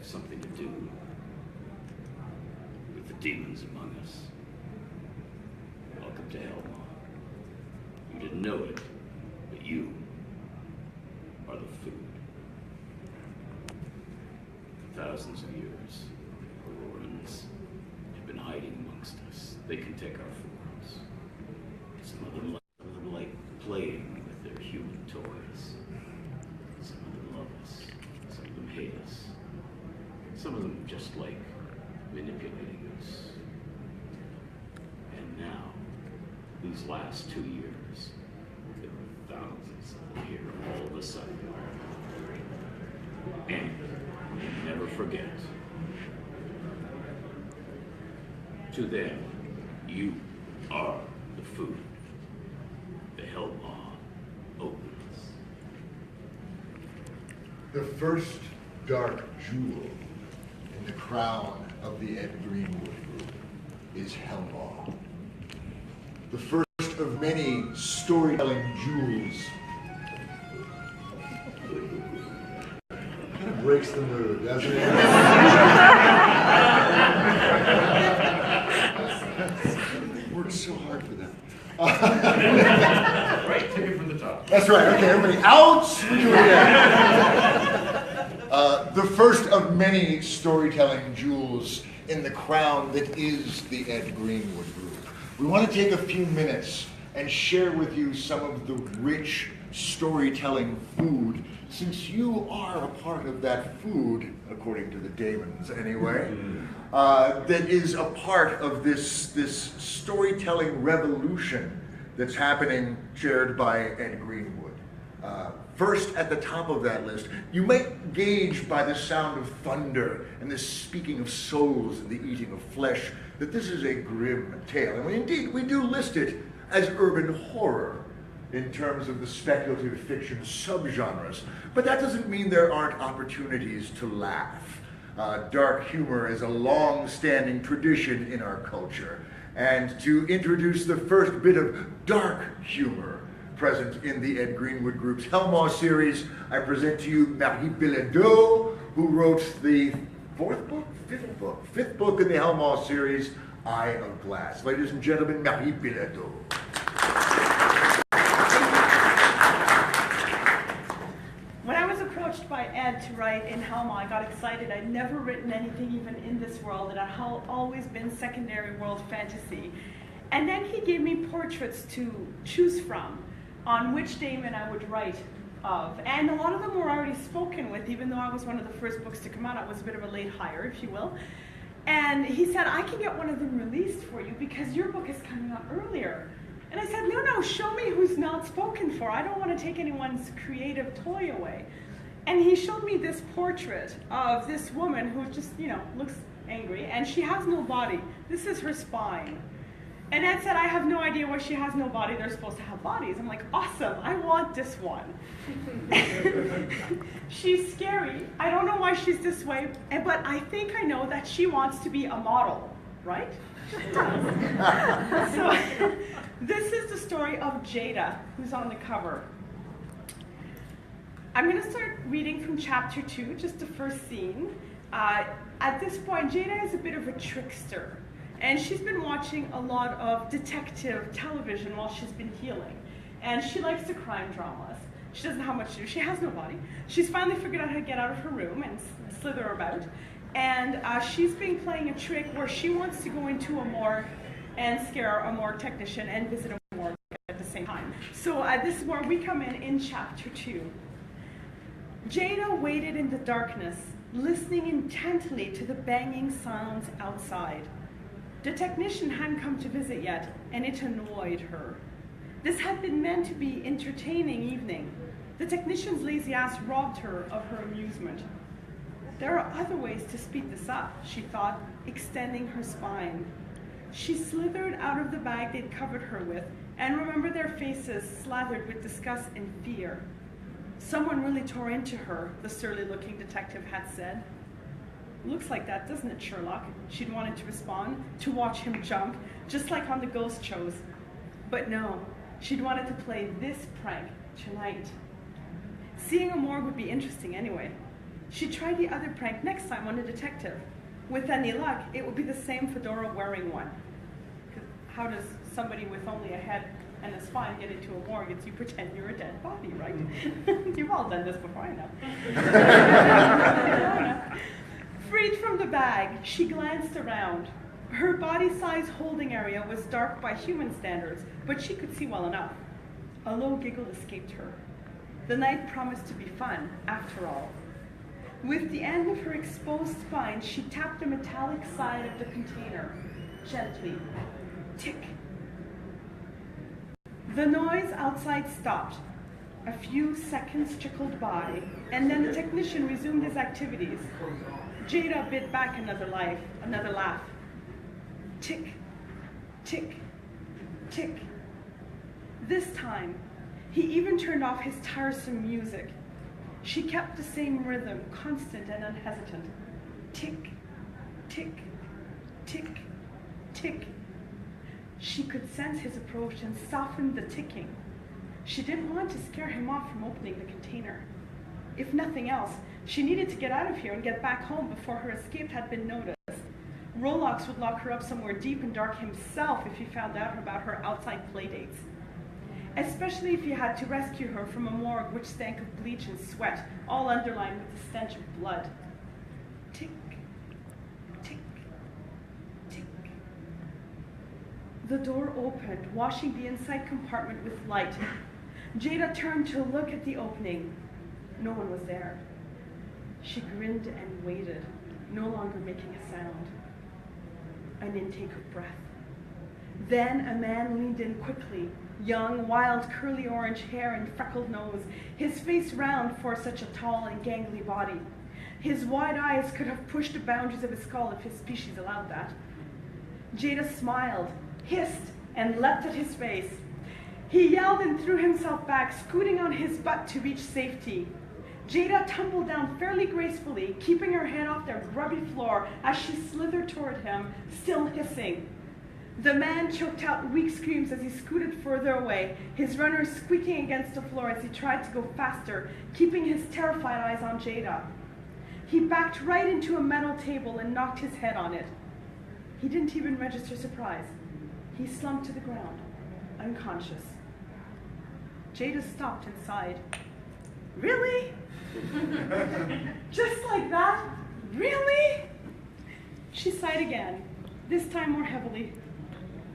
something to do with the demons among us. Welcome to Hellmaw. You didn't know it, but you are the food. For thousands of years, Aurorans have been hiding amongst us. They can take our forms. Some of them like playing with their human toys. Some of them love us. Some of them hate us. Some of them just like manipulating us. And now, these last 2 years, there are thousands of them here all of a sudden. And never forget, to them, you are the food. The Hellmaw opens. The first dark jewel in the crown of the Ed Greenwood group is Hellmaw. The first of many storytelling jewels. Kind of breaks the mood, doesn't it? Worked so hard for them. Right, take it from the top. That's right. Okay, everybody out. The first of many storytelling jewels in the crown that is the Ed Greenwood group. We want to take a few minutes and share with you some of the rich storytelling food, since you are a part of that food, according to the Damons anyway, that is a part of this storytelling revolution that's happening, chaired by Ed Greenwood. First at the top of that list, you might gauge by the sound of thunder and the speaking of souls and the eating of flesh that this is a grim tale. And we do list it as urban horror in terms of the speculative fiction subgenres. But that doesn't mean there aren't opportunities to laugh. Dark humor is a long-standing tradition in our culture. And to introduce the first bit of dark humor present in the Ed Greenwood Group's Hellmaw series, I present to you Marie Bilodeau, who wrote the fifth book in the Hellmaw series, Eye of Glass. Ladies and gentlemen, Marie Bilodeau. When I was approached by Ed to write in Hellmaw, I got excited. I'd never written anything even in this world. It had always been secondary world fantasy. And then he gave me portraits to choose from on which Damon I would write of. And a lot of them were already spoken with, even though I was one of the first books to come out. I was a bit of a late hire, if you will. And he said, I can get one of them released for you because your book is coming out earlier. And I said, no, show me who's not spoken for. I don't want to take anyone's creative toy away. And he showed me this portrait of this woman who just, looks angry, and she has no body. This is her spine. And Ed said, I have no idea why she has no body. They're supposed to have bodies. I'm like, awesome, I want this one. She's scary. I don't know why she's this way, but I think I know that she wants to be a model, right? So this is the story of Jada, who's on the cover. I'm going to start reading from chapter 2, just the first scene. At this point, Jada is a bit of a trickster. And she's been watching a lot of detective television while she's been healing. And she likes the crime dramas. She doesn't have much to do. She has no body. She's finally figured out how to get out of her room and slither about. And she's been playing a trick where she wants to go into a morgue and scare a morgue technician and visit a morgue at the same time. So this is where we come in chapter 2. Jada waited in the darkness, listening intently to the banging sounds outside. The technician hadn't come to visit yet, and it annoyed her. This had been meant to be an entertaining evening. The technician's lazy ass robbed her of her amusement. There are other ways to speed this up, she thought, extending her spine. She slithered out of the bag they'd covered her with, and remembered their faces slathered with disgust and fear. Someone really tore into her, the surly-looking detective had said. Looks like that, doesn't it, Sherlock? She'd wanted to respond, to watch him jump, just like on the ghost shows. But no, she'd wanted to play this prank tonight. Seeing a morgue would be interesting anyway. She'd try the other prank next time on a detective. With any luck, it would be the same fedora wearing one. 'Cause how does somebody with only a head and a spine get into a morgue? It's you pretend you're a dead body, right? You've all done this before, I know. Freed from the bag, she glanced around. Her body-size holding area was dark by human standards, but she could see well enough. A low giggle escaped her. The night promised to be fun, after all. With the end of her exposed spine, she tapped the metallic side of the container, gently. Tick. The noise outside stopped. A few seconds trickled by, and then the technician resumed his activities. Jada bit back another laugh. Tick, tick, tick. This time, he even turned off his tiresome music. She kept the same rhythm, constant and unhesitant. Tick, tick, tick, tick. She could sense his approach and softened the ticking. She didn't want to scare him off from opening the container. If nothing else, she needed to get out of here and get back home before her escape had been noticed. Rolox would lock her up somewhere deep and dark himself if he found out about her outside playdates. Especially if he had to rescue her from a morgue which stank of bleach and sweat, all underlined with the stench of blood. Tick, tick, tick. The door opened, washing the inside compartment with light. Jada turned to look at the opening. No one was there. She grinned and waited, no longer making a sound. An intake of breath. Then a man leaned in quickly, young, wild, curly orange hair and freckled nose, his face round for such a tall and gangly body. His wide eyes could have pushed the boundaries of his skull if his species allowed that. Jada smiled, hissed, and leapt at his face. He yelled and threw himself back, scooting on his butt to reach safety. Jada tumbled down fairly gracefully, keeping her head off their grubby floor as she slithered toward him, still hissing. The man choked out weak screams as he scooted further away, his runner squeaking against the floor as he tried to go faster, keeping his terrified eyes on Jada. He backed right into a metal table and knocked his head on it. He didn't even register surprise. He slumped to the ground, unconscious. Jada stopped and sighed. Really? Just like that? Really? She sighed again, this time more heavily.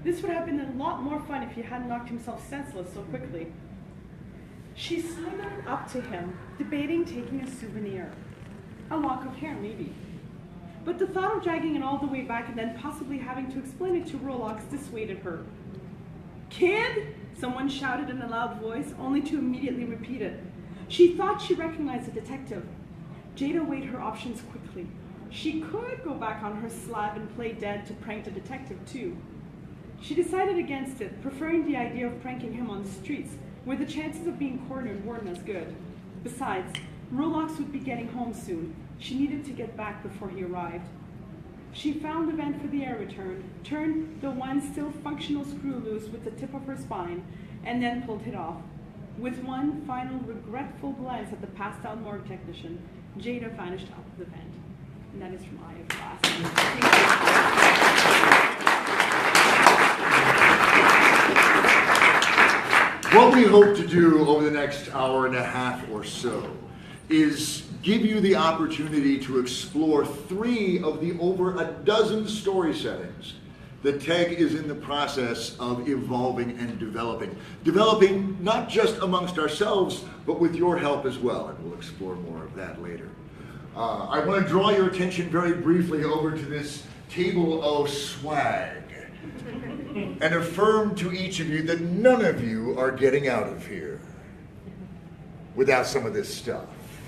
This would have been a lot more fun if he hadn't knocked himself senseless so quickly. She slithered up to him, debating taking a souvenir. A lock of hair, maybe. But the thought of dragging it all the way back and then possibly having to explain it to Rolox dissuaded her. Kid? Someone shouted in a loud voice, only to immediately repeat it. She thought she recognized the detective. Jada weighed her options quickly. She could go back on her slab and play dead to prank the detective too. She decided against it, preferring the idea of pranking him on the streets, where the chances of being cornered weren't as good. Besides, Rolox would be getting home soon. She needed to get back before he arrived. She found the vent for the air return, turned the one still functional screw loose with the tip of her spine, and then pulled it off. With one final regretful glance at the passed-out morgue technician, Jada vanished out of the vent. And that is from Eye of Glass. What we hope to do over the next hour and a half or so is give you the opportunity to explore 3 of the over a dozen story settings that TEG is in the process of evolving and developing. Developing not just amongst ourselves, but with your help as well, and we'll explore more of that later. I want to draw your attention very briefly over to this table of swag and affirm to each of you that none of you are getting out of here without some of this stuff.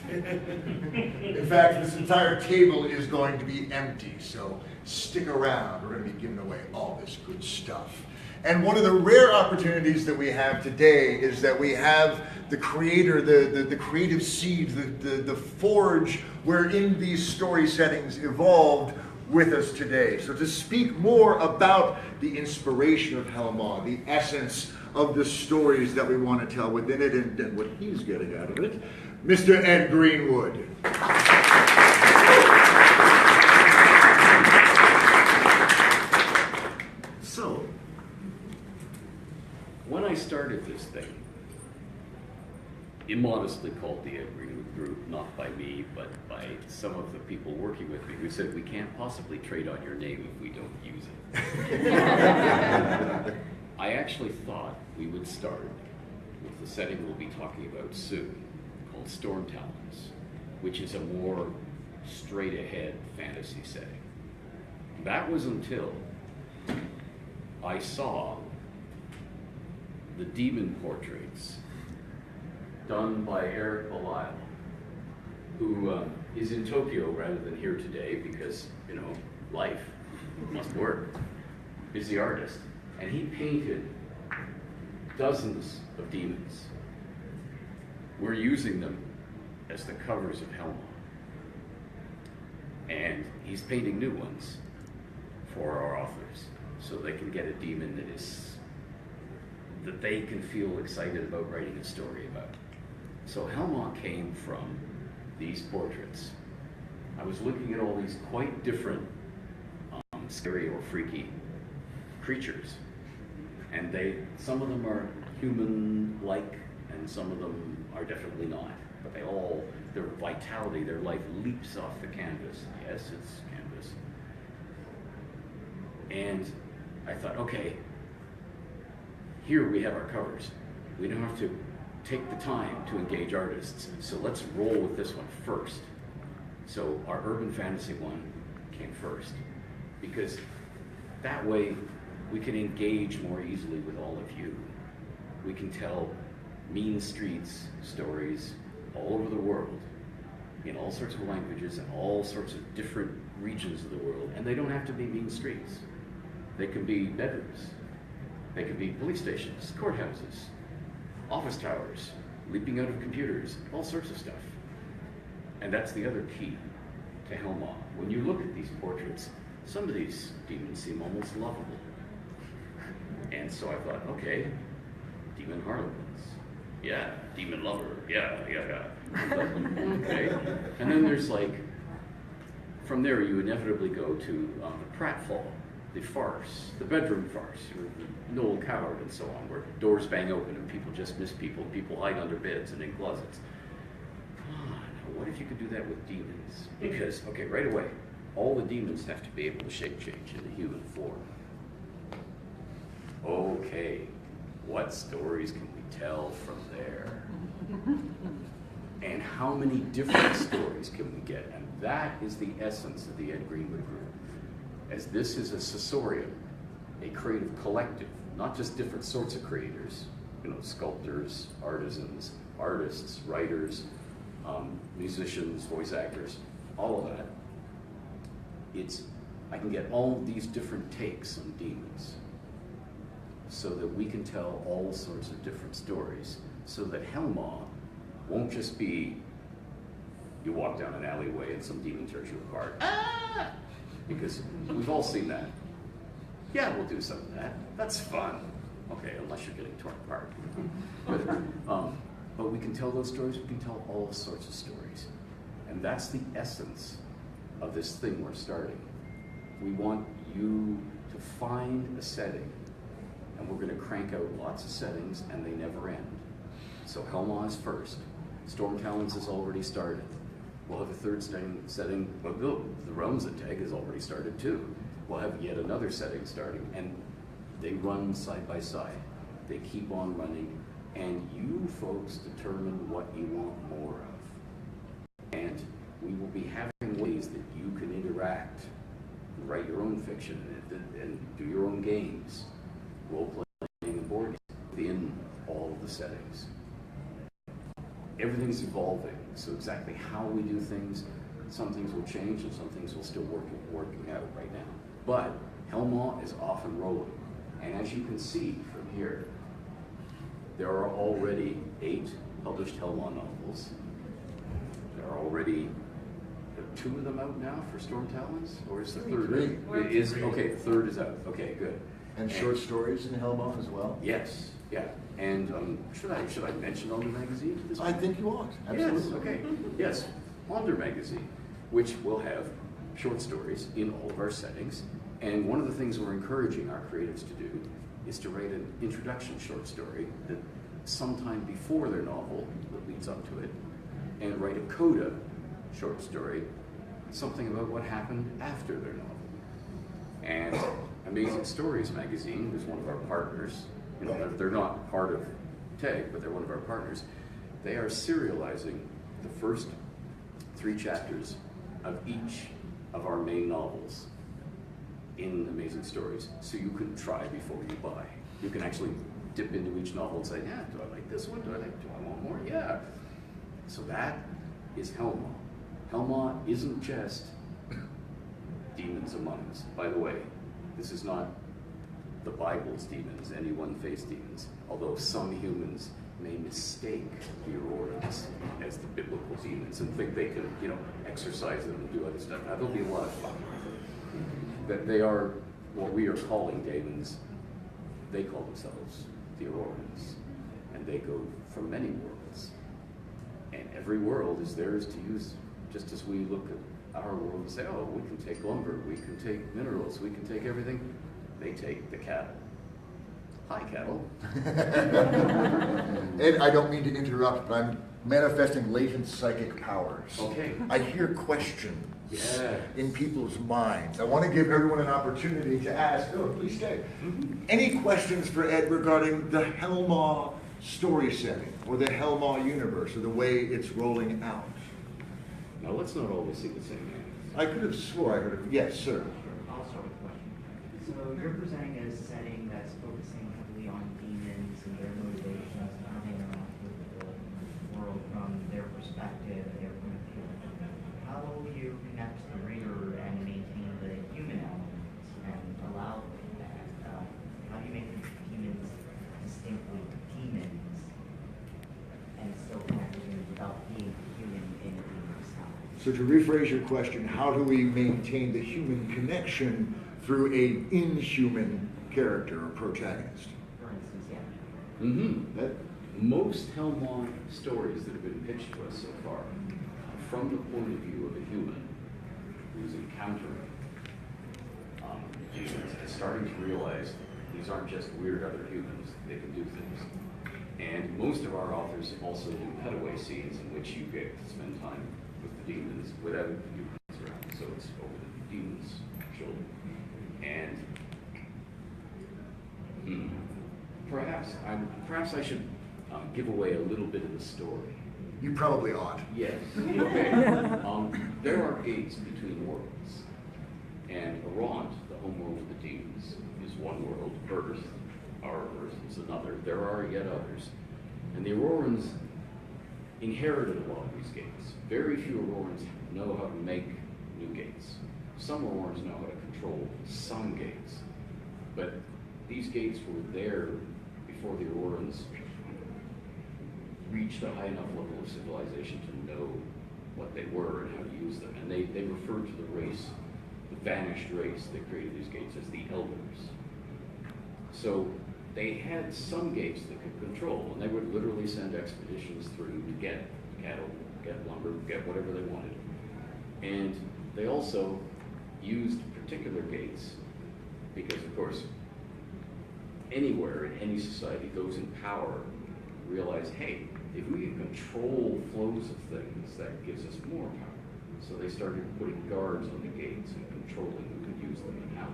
In fact, this entire table is going to be empty, so stick around. We're going to be giving away all this good stuff. And one of the rare opportunities that we have today is that we have the creator, the creative seeds, the forge wherein these story settings evolved with us today. So to speak more about the inspiration of Helmand, the essence of the stories that we want to tell within it and what he's getting out of it, Mr. Ed Greenwood. immodestly called the Ed Greenwood Group, not by me, but by some of the people working with me who said, we can't possibly trade on your name if we don't use it. I actually thought we would start with the setting we'll be talking about soon, called Storm Talons, which is a more straight-ahead fantasy setting. That was until I saw the demon portraits done by Eric Belisle, who is in Tokyo rather than here today because, you know, life must work. He's the artist. And he painted dozens of demons. We're using them as the covers of Helma. And he's painting new ones for our authors so they can get a demon that they can feel excited about writing a story about. So Helma came from these portraits. I was looking at all these quite different scary or freaky creatures, and some of them are human-like and some of them are definitely not, but their vitality, their life leaps off the canvas. Yes, it's canvas. And I thought, okay, here we have our covers. We don't have to take the time to engage artists, so let's roll with this one first. So our urban fantasy one came first, because that way we can engage more easily with all of you. We can tell mean streets stories all over the world, in all sorts of languages and all sorts of different regions of the world, and they don't have to be mean streets. They can be bedrooms. They can be police stations, courthouses, office towers, leaping out of computers, all sorts of stuff. And that's the other key to Helma. When you look at these portraits, some of these demons seem almost lovable. And so I thought, okay, demon harlequins. Yeah, demon lover. Yeah. Okay. And then there's from there you inevitably go to the pratfall, the farce, the bedroom farce, or the Noel Coward and so on, where doors bang open and people just miss people, people hide under beds and in closets. Now what if you could do that with demons? Because, okay, right away, all the demons have to be able to shape change into human form. Okay, what stories can we tell from there? And how many different stories can we get? And that is the essence of the Ed Greenwood Group. As this is a sensorium, a creative collective, not just different sorts of creators, sculptors, artisans, artists, writers, musicians, voice actors, all of that. I can get all these different takes on demons so that we can tell all sorts of different stories, so that Helma won't just be you walk down an alleyway and some demon tears you apart. Ah! Because we've all seen that. Yeah, we'll do some of that. That's fun. Okay, unless you're getting torn apart. But we can tell those stories, we can tell all sorts of stories. And that's the essence of this thing we're starting. We want you to find a setting, and we're going to crank out lots of settings, and they never end. So Helma is first. Storm Talons has already started. We'll have a third setting, well, the Realms of Tag has already started too. We'll have yet another setting starting, and they run side by side. They keep on running, and you folks determine what you want more of. And we will be having ways that you can interact, write your own fiction, and do your own games, role-playing and board games within all of the settings. Everything's evolving, so exactly how we do things, some things will change and some things will still working out right now. But Helma is off and rolling, and as you can see from here, there are already 8 published Helma novels. There are already 2 of them out now for Storm Talons, or is the third? Okay, the third is out. Okay, good. And short stories in Helma as well? Yes, yeah. And should I mention Onder Magazine at this point? I think you ought, absolutely. Yes, okay. Yes, Onder Magazine, which will have short stories in all of our settings. And one of the things we're encouraging our creatives to do is to write an introduction short story that sometime before their novel that leads up to it, and write a coda short story, something about what happened after their novel. And Amazing Stories magazine is one of our partners. You know, they're not part of TEG, but they're one of our partners. They are serializing the first 3 chapters of each of our main novels in Amazing Stories, so you can try before you buy. You can actually dip into each novel and say, yeah, do I like this one? Do I want more? Yeah. So that is Helma. Helma isn't just demons among us. By the way, this is not the Bible's demons, anyone face demons, although some humans may mistake the Aurorans as the biblical demons and think they can, you know, exorcise them and do other stuff. Now, there'll be a lot of fun. That they are what we are calling demons. They call themselves the Aurorans, and they go from many worlds. And every world is theirs to use, just as we look at our world and say, oh, we can take lumber, we can take minerals, we can take everything. They take the cattle. Hi, cattle. Ed, I don't mean to interrupt, but I'm manifesting latent psychic powers. Okay. I hear questions Yes. in people's minds. I want to give everyone an opportunity to ask. Oh, please stay. Any questions for Ed regarding the Helma story setting, or the Helma universe, or the way it's rolling out? Now, let's not always see the same man. I could have swore I heard it. Yes, sir. I'll start with a question. So you're presenting a setting that's focusing heavily on demons and their motivations and how they interact with the world from their perspective and their point of view. How will you connect the reader and maintain the human elements and allow that? How do you make the demons distinctly demons and still connect with them without being human in a demon's style? So to rephrase your question, how do we maintain the human connection through a inhuman character or protagonist? For instance, yeah. That most Helma stories that have been pitched to us so far are from the point of view of a human who's encountering demons and starting to realize these aren't just weird other humans, they can do things. And most of our authors also do cutaway scenes in which you get to spend time with the demons without humans around, so it's over the demons' shoulder. And perhaps I should give away a little bit of the story. You probably ought. Yes. Okay. There are gates between worlds, and Arant, the homeworld of the demons, is one world. Earth, our Earth, is another. There are yet others, and the Aurorans inherited a lot of these gates. Very few Aurorans know how to make new gates. Some Aurorans know how to control some gates, but these gates were there before the Aurorans reached a high enough level of civilization to know what they were and how to use them. And they referred to the race, the vanished race that created these gates, as the Elders. So they had some gates that could control, and they would literally send expeditions through to get cattle, get lumber, get whatever they wanted. And they also used particular gates because, of course, anywhere in any society, those in power realize, hey, if we can control flows of things, that gives us more power. So they started putting guards on the gates and controlling who could use them and how.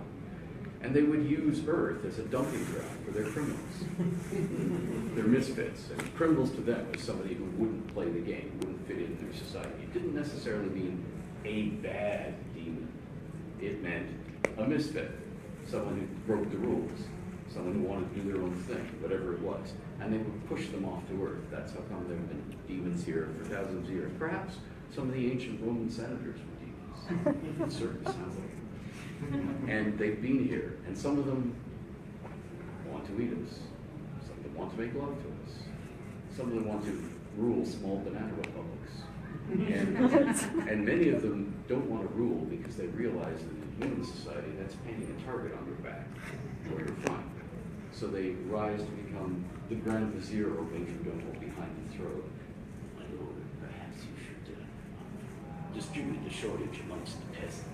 And they would use Earth as a dumping ground for their criminals. Their misfits. And criminals to them was somebody who wouldn't play the game, wouldn't fit in their society. It didn't necessarily mean a bad demon. It meant a misfit, someone who broke the rules, someone who wanted to do their own thing, whatever it was. And they would push them off to Earth. That's how come there have been demons here for thousands of years. Perhaps some of the ancient Roman senators were demons. It certainly sounds like it. And they've been here, and some of them want to eat us. Some of them want to make love to us. Some of them want to rule small banana republics. And many of them don't want to rule because they realize that in human society, that's painting a target on your back where you're fine. So they rise to become the Grand Vizier or Major Domo behind the throne. My lord, perhaps you should distribute the shortage amongst the peasants.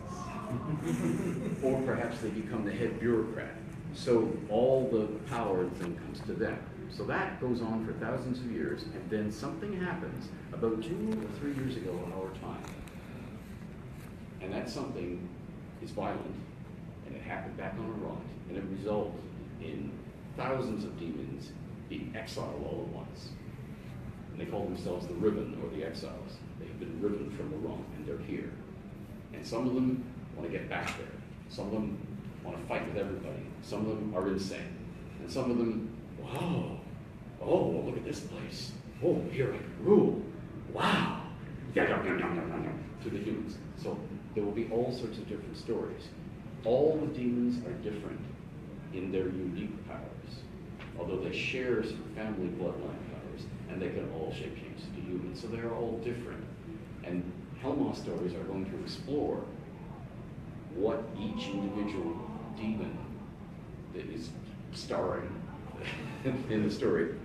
Or perhaps they become the head bureaucrat. So all the power then comes to them. So that goes on for thousands of years, and then something happens about 2 or 3 years ago in our time. And that something is violent, and it happened back on Iran, and it resulted in thousands of demons being exiled all at once. And they call themselves the Ribbon, or the Exiles. They've been ribboned from Iran, and they're here. And some of them want to get back there. Some of them want to fight with everybody. Some of them are insane. And some of them, whoa, oh, well, look at this place. Oh, here I can rule. Wow. To the humans. So there will be all sorts of different stories. All the demons are different in their unique powers, although they share some family bloodline powers, and they can all shape change to humans. So they're all different. And Hellmaw stories are going to explore what each individual demon that is starring in the story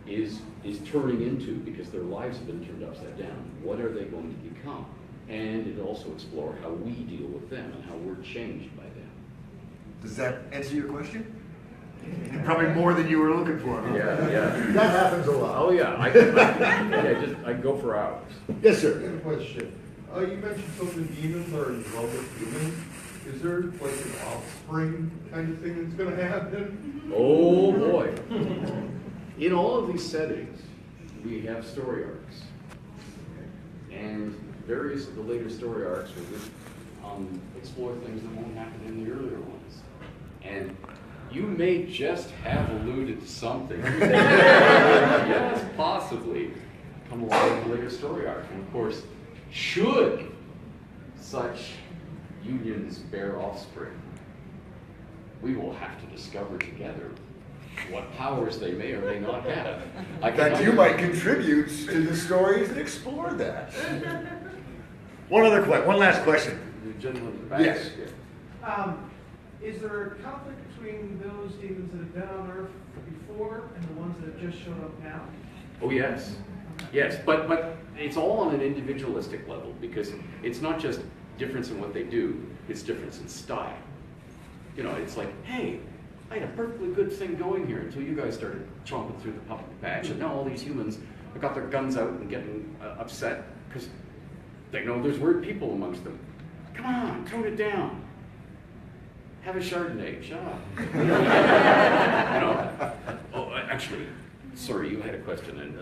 is turning into, because their lives have been turned upside down. What are they going to become? And it also explore how we deal with them and how we're changed by them. Does that answer your question? Probably more than you were looking for. Huh? Yeah. That happens a lot. Oh yeah, I can go for hours. Yes, I sir. have a question. You mentioned some of the demons are in love with humans. Is there like an offspring kind of thing that's going to happen? Oh boy. In all of these settings, we have story arcs. And various of the later story arcs will just explore things that won't happen in the earlier ones. And you may just have alluded to something. Yes, possibly come along in the later story arc. And of course, should such unions bear offspring, we will have to discover together what powers they may or may not have. In fact, you might contribute to the stories that explore that. One last question. The gentleman in the back. Yes. Is there a conflict between those demons that have been on Earth before and the ones that have just showed up now? Oh yes, yes, but it's all on an individualistic level, because it's not just difference in what they do, it's difference in style. You know, it's like, hey, I had a perfectly good thing going here until you guys started chomping through the pumpkin patch, and now all these humans have got their guns out and getting upset because they know there's weird people amongst them. Come on, tone it down. Have a Chardonnay, shut up. You know? Oh, actually, sorry, you had a question, and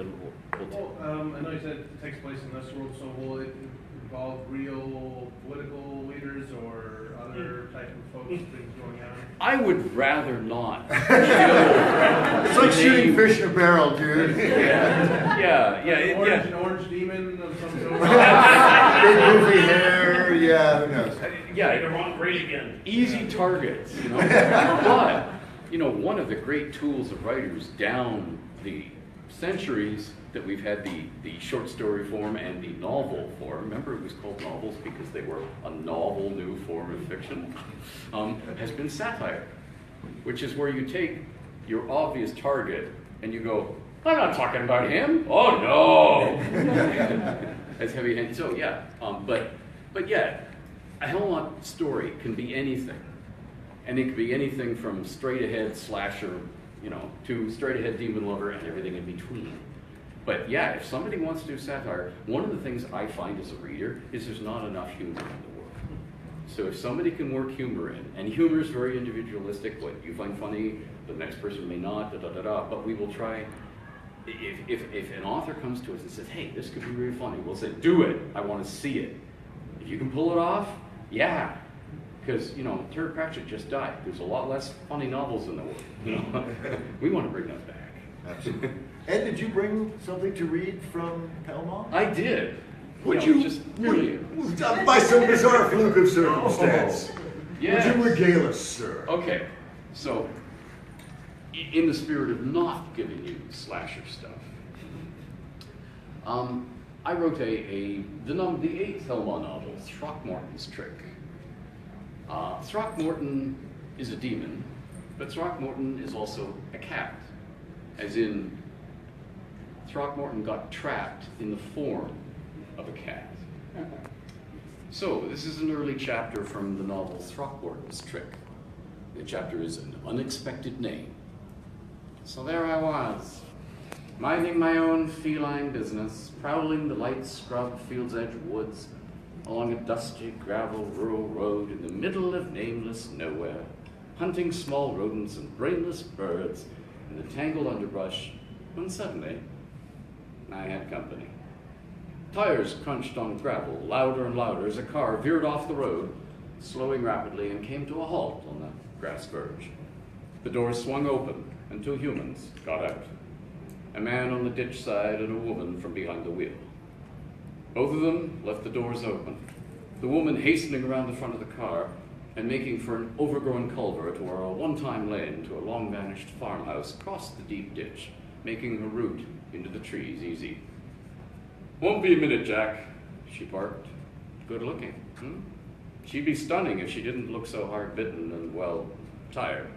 Well, I know you said it takes place in this world, so will it involve real political leaders or other type of folks, things going on? I would rather not. It's like shooting fish in a barrel, dude. An orange demon of some sort. Big goofy hair, yeah, who knows? Yeah, the wrong grade again. easy targets, you know. But, you know, one of the great tools of writers down the centuries that we've had the short story form and the novel form, remember it was called novels because they were a novel new form of fiction, has been satire, which is where you take your obvious target and you go, I'm not talking about him. Oh no. That's heavy-handed. So yeah, but yeah, a Hellmaw story can be anything, and it can be anything from straight-ahead slasher, you know, to straight-ahead demon lover and everything in between. But yeah, if somebody wants to do satire, one of the things I find as a reader is there's not enough humor in the world. So if somebody can work humor in, and humor is very individualistic, what you find funny, the next person may not, but we will try. If an author comes to us and says, hey, this could be really funny, we'll say, do it, I want to see it. If you can pull it off, yeah. Because, you know, Terry Pratchett just died. There's a lot less funny novels in the world. You know? We want to bring those back. Absolutely. Ed, did you bring something to read from Hellmaw? I did. Would You know, you, just really? by some bizarre fluke of circumstance, Yes. would you regale us, sir? Okay, so in the spirit of not giving you slasher stuff, I wrote the 8th Hellmaw novel, Throckmorton's Trick. Throckmorton is a demon, but Throckmorton is also a cat, as in Throckmorton got trapped in the form of a cat. So this is an early chapter from the novel Throckmorton's Trick. The chapter is An Unexpected Name. So there I was, minding my own feline business, prowling the light scrub field's edge woods along a dusty gravel rural road in the middle of nameless nowhere, hunting small rodents and brainless birds in the tangled underbrush, when suddenly I had company. Tires crunched on gravel, louder and louder, as a car veered off the road, slowing rapidly, and came to a halt on the grass verge. The doors swung open, and 2 humans got out. A man on the ditch side and a woman from behind the wheel. Both of them left the doors open, the woman hastening around the front of the car and making for an overgrown culvert or a one-time lane to a long-vanished farmhouse crossed the deep ditch, making her route into the trees easy. "Won't be a minute, Jack," she barked. Good looking, hmm? She'd be stunning if she didn't look so hard-bitten and, well, tired.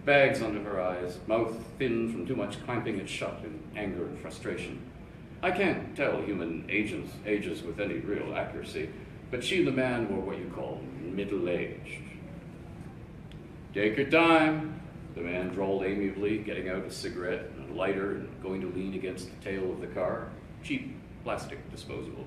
Bags under her eyes, mouth thin from too much clamping it shut in anger and frustration. I can't tell human ages with any real accuracy, but she and the man were what you call middle-aged. "Take your time," the man drawled amiably, getting out a cigarette and a lighter and going to lean against the tail of the car. Cheap plastic disposable.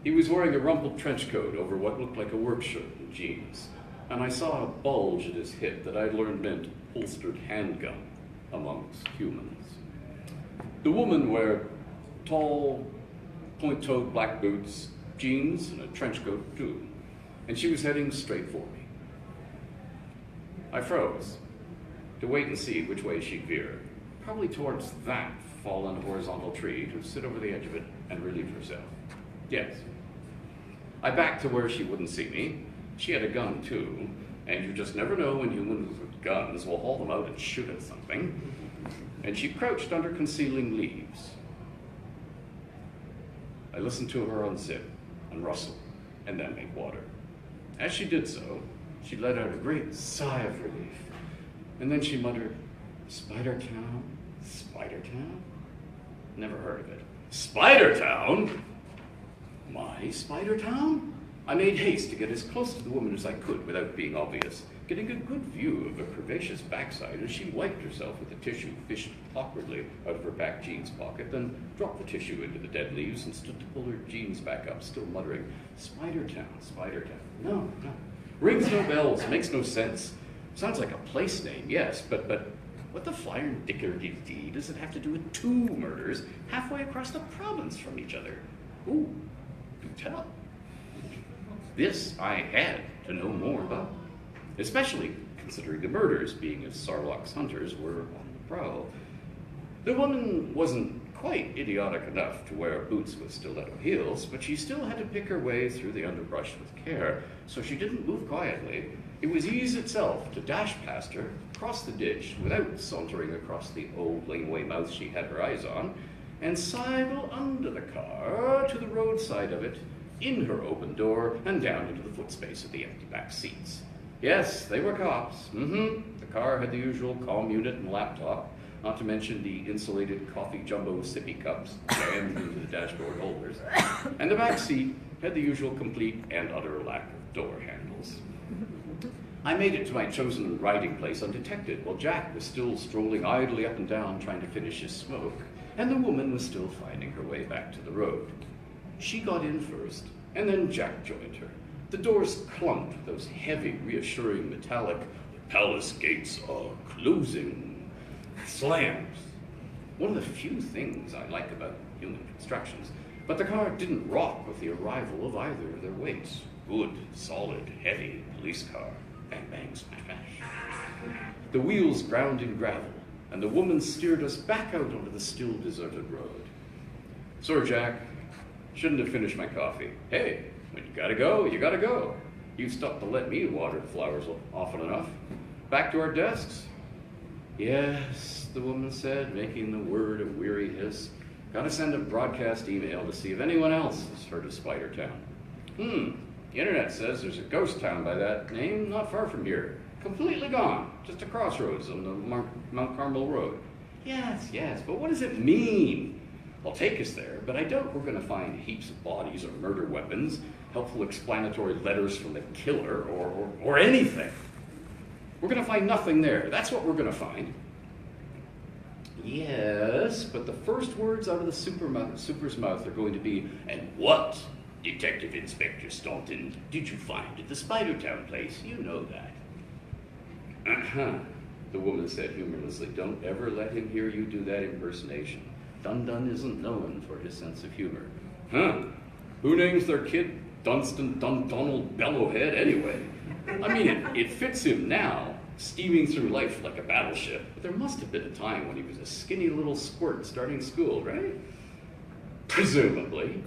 He was wearing a rumpled trench coat over what looked like a work shirt and jeans, and I saw a bulge at his hip that I'd learned meant holstered handgun amongst humans. The woman wore tall, point-toed black boots, jeans, and a trench coat too, and she was heading straight for me. I froze to wait and see which way she'd veer, probably towards that fallen horizontal tree, to sit over the edge of it and relieve herself. Yes. I backed to where she wouldn't see me. She had a gun too, and you just never know when humans with guns will haul them out and shoot at something. And she crouched under concealing leaves. I listened to her unzip and rustle and then make water. As she did so, she let out a great sigh of relief. And then she muttered, "Spider Town? Spider Town? Never heard of it. Spider Town? My Spider Town?" I made haste to get as close to the woman as I could without being obvious, getting a good view of a curvaceous backside as she wiped herself with a tissue fished awkwardly out of her back jeans pocket, then dropped the tissue into the dead leaves and stood to pull her jeans back up, still muttering, "Spider Town, Spider Town. No. Rings no bells, makes no sense. Sounds like a place name, yes, but what the flying dicker-dee does it have to do with 2 murders halfway across the province from each other? Ooh, do tell. This I had to know more about, especially considering the murders, being as Sarlock's hunters were on the prowl. The woman wasn't quite idiotic enough to wear boots with stiletto heels, but she still had to pick her way through the underbrush with care, so she didn't move quietly. It was ease itself to dash past her, cross the ditch without sauntering across the old laneway mouth she had her eyes on, and sidle under the car to the roadside of it, in her open door, and down into the footspace of the empty back seats. Yes, they were cops. The car had the usual comm unit and laptop, not to mention the insulated coffee jumbo sippy cups jammed into the dashboard holders. And the back seat had the usual complete and utter lack of door handles. I made it to my chosen riding place undetected, while Jack was still strolling idly up and down trying to finish his smoke, and the woman was still finding her way back to the road. She got in first, and then Jack joined her. The doors clunked with those heavy, reassuring, metallic, "Palace gates are closing" slams. One of the few things I like about human constructions, but the car didn't rock with the arrival of either of their weights. Good, solid, heavy police car. Bang, bang, smash, smash. The wheels ground in gravel, and the woman steered us back out onto the still deserted road. "Sorry, Jack. Shouldn't have finished my coffee. Hey, when you gotta go, you gotta go. You've stopped to let me water the flowers often enough. Back to our desks?" "Yes," the woman said, making the word a weary hiss. "Gotta send a broadcast email to see if anyone else has heard of Spider Town. The internet says there's a ghost town by that name not far from here. Completely gone. Just a crossroads on the Mount Carmel Road." Yes, but what does it mean? I'll take us there, but I doubt we're going to find heaps of bodies or murder weapons, helpful explanatory letters from the killer, or anything. We're going to find nothing there. That's what we're going to find. Yes, but the first words out of the super's mouth are going to be, "And what, Detective Inspector Staunton, did you find at the Spidertown place? You know that." "Uh-huh," the woman said humorlessly. "Don't ever let him hear you do that impersonation. Dun-Dun isn't known for his sense of humor." "Huh? Who names their kid Dunstan Dun-Donald Bellowhead anyway? I mean, it fits him now, steaming through life like a battleship. But there must have been a time when he was a skinny little squirt starting school, right?" "Presumably."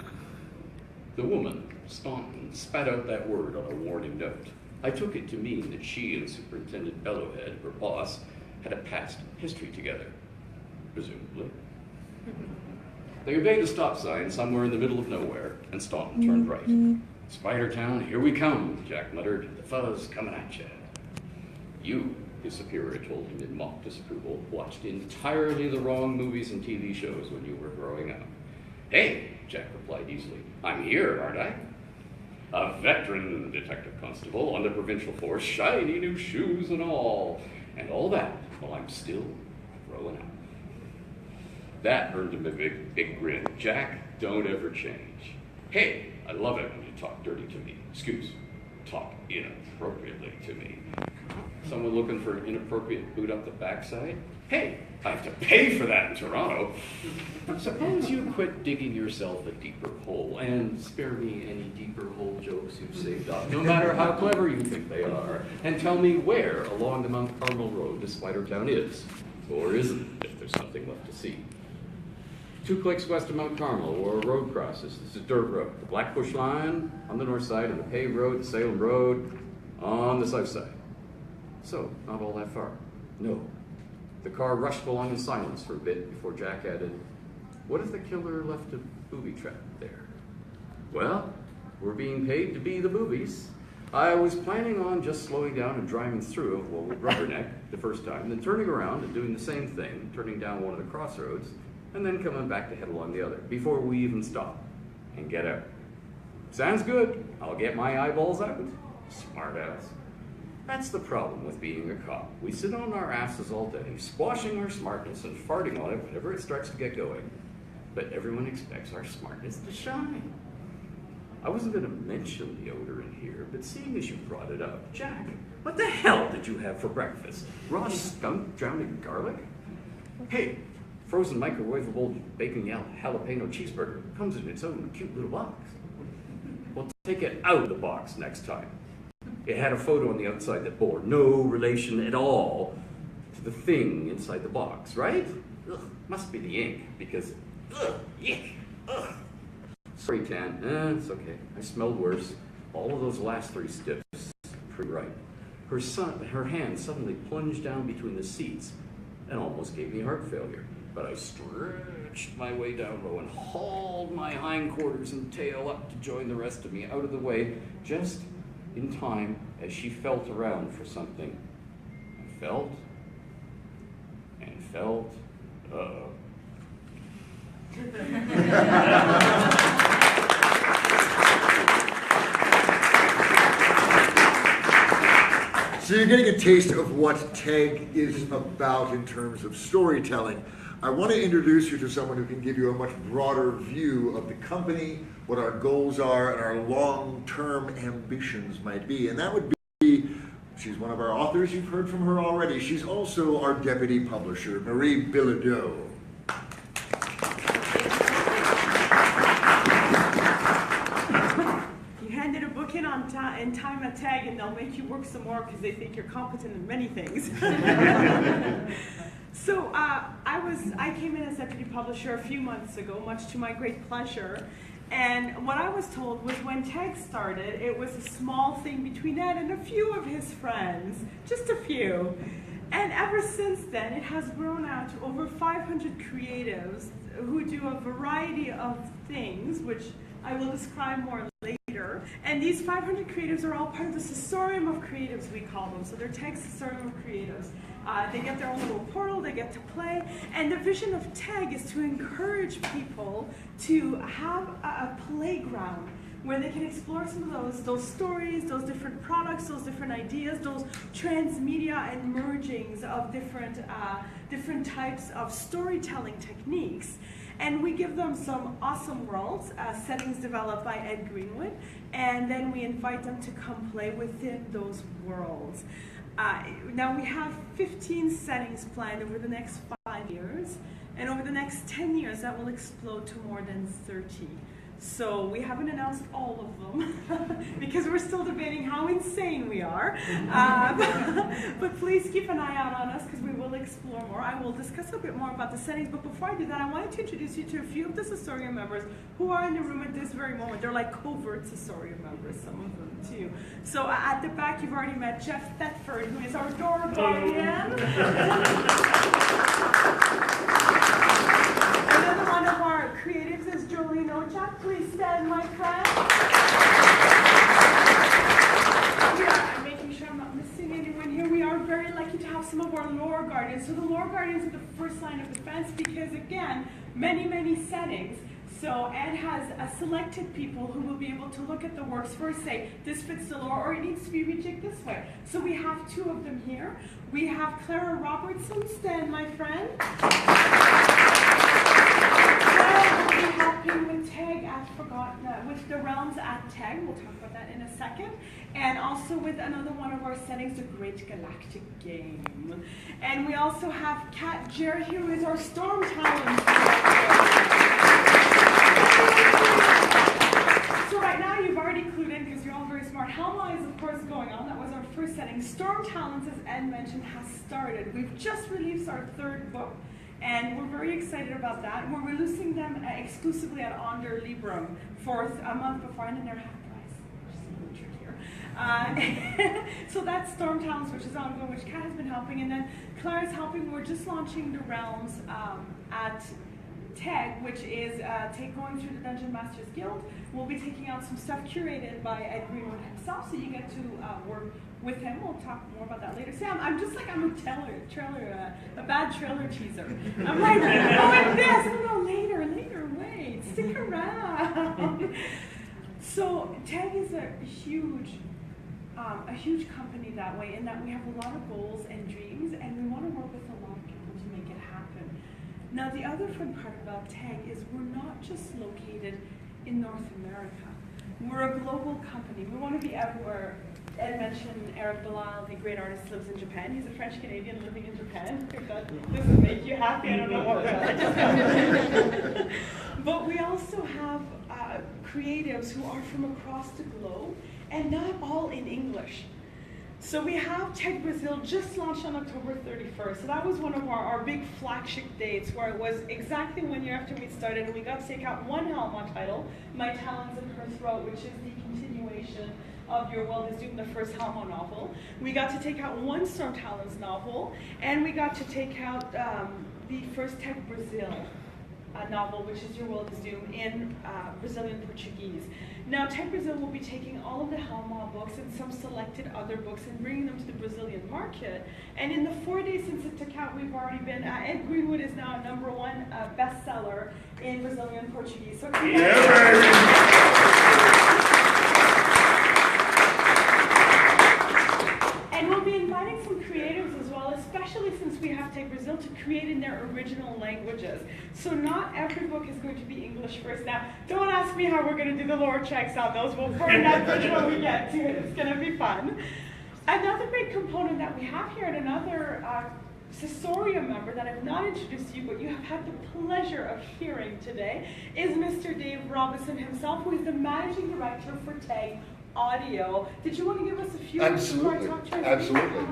The woman, Staunton, spat out that word on a warning note. I took it to mean that she and Superintendent Bellowhead, her boss, had a past history together. Presumably. They obeyed a stop sign somewhere in the middle of nowhere, and Staunton turned right. "Spidertown, here we come," Jack muttered. "The fuzz coming at you." "You," his superior told him in mock disapproval, "watched entirely the wrong movies and TV shows when you were growing up." "Hey," Jack replied easily, "I'm here, aren't I? A veteran detective constable on the provincial force, shiny new shoes and all that, while I'm still growing up." That earned him a big grin. "Jack, don't ever change. Hey, I love it when you talk dirty to me. Talk inappropriately to me. Someone looking for an inappropriate boot up the backside? Hey, I have to pay for that in Toronto. Suppose you quit digging yourself a deeper hole and spare me any deeper hole jokes you've saved up, no matter how clever you think they are, and tell me where along the Mount Carmel Road to Spidertown is, or isn't, if there's nothing left to see. 2 clicks west of Mount Carmel, where a road crosses. This is dirt road. The Blackbush line on the north side, and the paved road, Salem Road on the south side. So, not all that far. No. The car rushed along in silence for a bit before Jack added, "What if the killer left a booby trap there?" "Well, we're being paid to be the boobies. I was planning on just slowing down and driving through a would rubberneck the first time, then turning around and doing the same thing, turning down one of the crossroads, and then coming back to head along the other, before we even stop and get out." "Sounds good. I'll get my eyeballs out." Smart ass. That's the problem with being a cop. We sit on our asses all day, squashing our smartness and farting on it whenever it starts to get going. But everyone expects our smartness to shine. I wasn't going to mention the odor in here, but seeing as you brought it up, Jack, what the hell did you have for breakfast? Raw skunk drowned in garlic? Hey, frozen microwavable bacon jalapeno cheeseburger comes in its own cute little box. Well, take it out of the box next time. It had a photo on the outside that bore no relation at all to the thing inside the box, right? Ugh, must be the ink, because, yuck, ugh. Sorry, Tan, it's okay. I smelled worse. All of those last 3 stiffs, pretty right. Her hand suddenly plunged down between the seats and almost gave me heart failure. But I stretched my way down low and hauled my hindquarters and tail up to join the rest of me out of the way, just in time as she felt around for something. And felt, So you're getting a taste of what TAG is about in terms of storytelling. I want to introduce you to someone who can give you a much broader view of the company, what our goals are, and our long-term ambitions might be. And that would be, she's one of our authors, you've heard from her already. She's also our deputy publisher, Marie Bilodeau. You handed a book in time at TAG and they'll make you work some more because they think you're competent in many things. So I came in as deputy publisher a few months ago, much to my great pleasure. And what I was told was when TAG started, it was a small thing between Ed and a few of his friends, just a few. And ever since then, it has grown out to over 500 creatives who do a variety of things, which I will describe more later. And these 500 creatives are all part of the Sensorium of Creatives, we call them. So they're TAG Sensorium of Creatives. They get their own little portal, they get to play. And the vision of TAG is to encourage people to have a playground where they can explore some of those stories, those different products, those different ideas, those transmedia and mergings of different types of storytelling techniques. And we give them some awesome worlds, settings developed by Ed Greenwood, and then we invite them to come play within those worlds. Now we have 15 settings planned over the next 5 years, and over the next 10 years that will explode to more than 30. So we haven't announced all of them because we're still debating how insane we are. But please keep an eye out on us because we will explore more. I will discuss a bit more about the settings, but before I do that, I wanted to introduce you to a few of the Cesario members who are in the room at this very moment. They're like covert Cesario members, some of them too. So at the back, you've already met Jeff Thetford, who is our door guardian. Another one of our creatives is Jolene Ochak. Please stand, my friend. I'm making sure I'm not missing anyone here. We are very lucky to have some of our lore guardians. So the lore guardians are the first line of defense because, again, many settings. So Ed has selected people who will be able to look at the works first, say, this fits the lore, or it needs to be rejigged this way. So we have two of them here. We have Clara Robertson. Stand, my friend. Clara will be helping with TEG with the realms at TEG. We'll talk about that in a second. And also with another one of our settings, the Great Galactic Game. And we also have Kat Jarrett here, who is our Storm Talons. So right now you've already clued in because you're all very smart. Helma is of course going on. That was our first setting. Storm Talons, as Ed mentioned, has started. We've just released our third book, and we're very excited about that. We're releasing them exclusively at Onder Librum for a month before, and then they're half price, which is a little trickier. So that's Storm Talons, which is ongoing, which Kat has been helping, and then Clara's helping. We're just launching the realms at TEG, which is going through the Dungeon Masters Guild. We'll be taking out some stuff curated by Ed Greenwood himself, so you get to work with him. We'll talk more about that later. Sam, I'm just like, I'm a bad trailer teaser. I'm like, oh, and this. Oh, no, later, wait, stick around. So TEG is a huge company that way, in that we have a lot of goals and dreams, and we want to work with a lot of people to make it happen. Now, the other fun part about TEG is we're not just located in North America. We're a global company. We want to be everywhere. Ed mentioned Eric Bilal, the great artist, lives in Japan. He's a French-Canadian living in Japan. If that doesn't make you happy, I don't know what will. But we also have creatives who are from across the globe, and not all in English. So we have TEG Brazil just launched on October 31st. So that was one of our big flagship dates, where it was exactly 1 year after we started, and we got to take out one Helma title, My Talons in Her Throat, which is the continuation of Your World is Doomed, the first Helma novel. We got to take out one Storm Talons novel, and we got to take out the first TEG Brazil novel, which is Your World is Doomed, in Brazilian Portuguese. Now, TEG Brazil will be taking all of the Helma books and some selected other books and bringing them to the Brazilian market. And in the 4 days since it took out, we've already been, Ed Greenwood is now #1 bestseller in Brazilian Portuguese. So and we'll be inviting some creatives as well, especially since we have TEG Brazil, to create in their original languages. So not every book is going to be English first. Now, don't ask me how we're going to do the lore checks on those. We'll burn that bridge when we get to it. It's going to be fun. Another big component that we have here, and another Cesario member that I've not introduced to you, but you have had the pleasure of hearing today, is Mr. Dave Robinson himself, who is the managing director for TEG Audio. Did you want to give us a few words before I talk to you? Absolutely.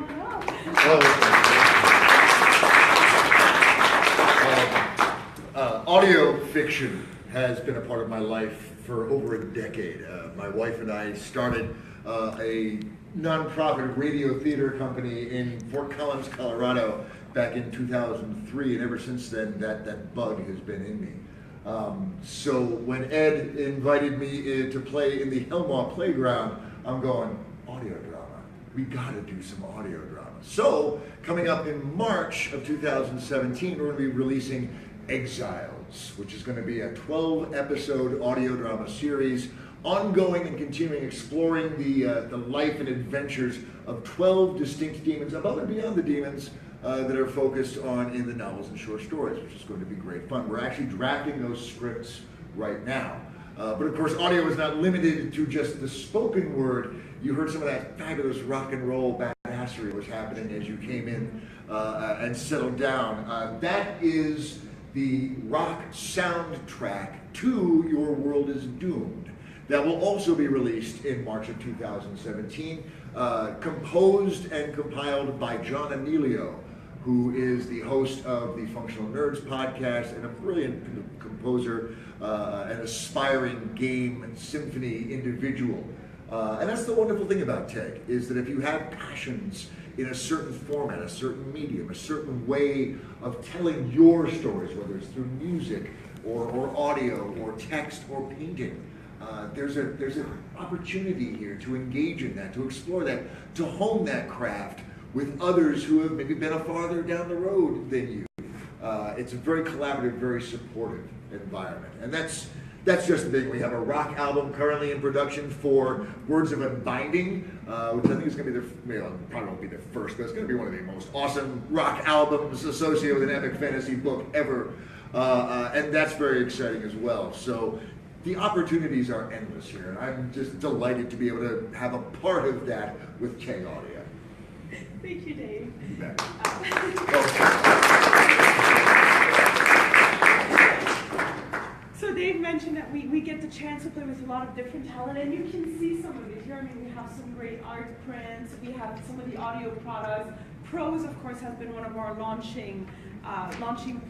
Audio fiction has been a part of my life for over a decade. My wife and I started a nonprofit radio theater company in Fort Collins, Colorado back in 2003, and ever since then that bug has been in me. So when Ed invited me to play in the Helma Playground, I'm going, audio drama. We gotta do some audio drama. So coming up in March of 2017, we're gonna be releasing Exiles, which is gonna be a 12-episode audio drama series ongoing and continuing exploring the life and adventures of 12 distinct demons, above and beyond the demons that are focused on in the novels and short stories, which is going to be great fun. We're actually drafting those scripts right now. But of course, audio is not limited to just the spoken word. You heard some of that fabulous rock and roll badassery was happening as you came in and settled down. That is the rock soundtrack to Your World is Doomed. That will also be released in March of 2017, composed and compiled by John Emilio, who is the host of the Functional Nerds podcast and a brilliant composer, an aspiring game and symphony individual. And that's the wonderful thing about tech, is that if you have passions in a certain format, a certain medium, a certain way of telling your stories, whether it's through music or audio or text or painting, there's an opportunity here to engage in that, to explore that, to hone that craft with others who have maybe been a farther down the road than you. It's a very collaborative, very supportive environment. And that's just the thing. We have a rock album currently in production for Words of Unbinding, which I think is going to be probably won't be the first, but it's going to be one of the most awesome rock albums associated with an epic fantasy book ever. And that's very exciting as well. So the opportunities are endless here, and I'm just delighted to be able to have a part of that with K Audio. Thank you, Dave. You bet. So Dave mentioned that we get the chance to play with a lot of different talent, and you can see some of it here. I mean, we have some great art prints, we have some of the audio products. Prose, of course, has been one of our launching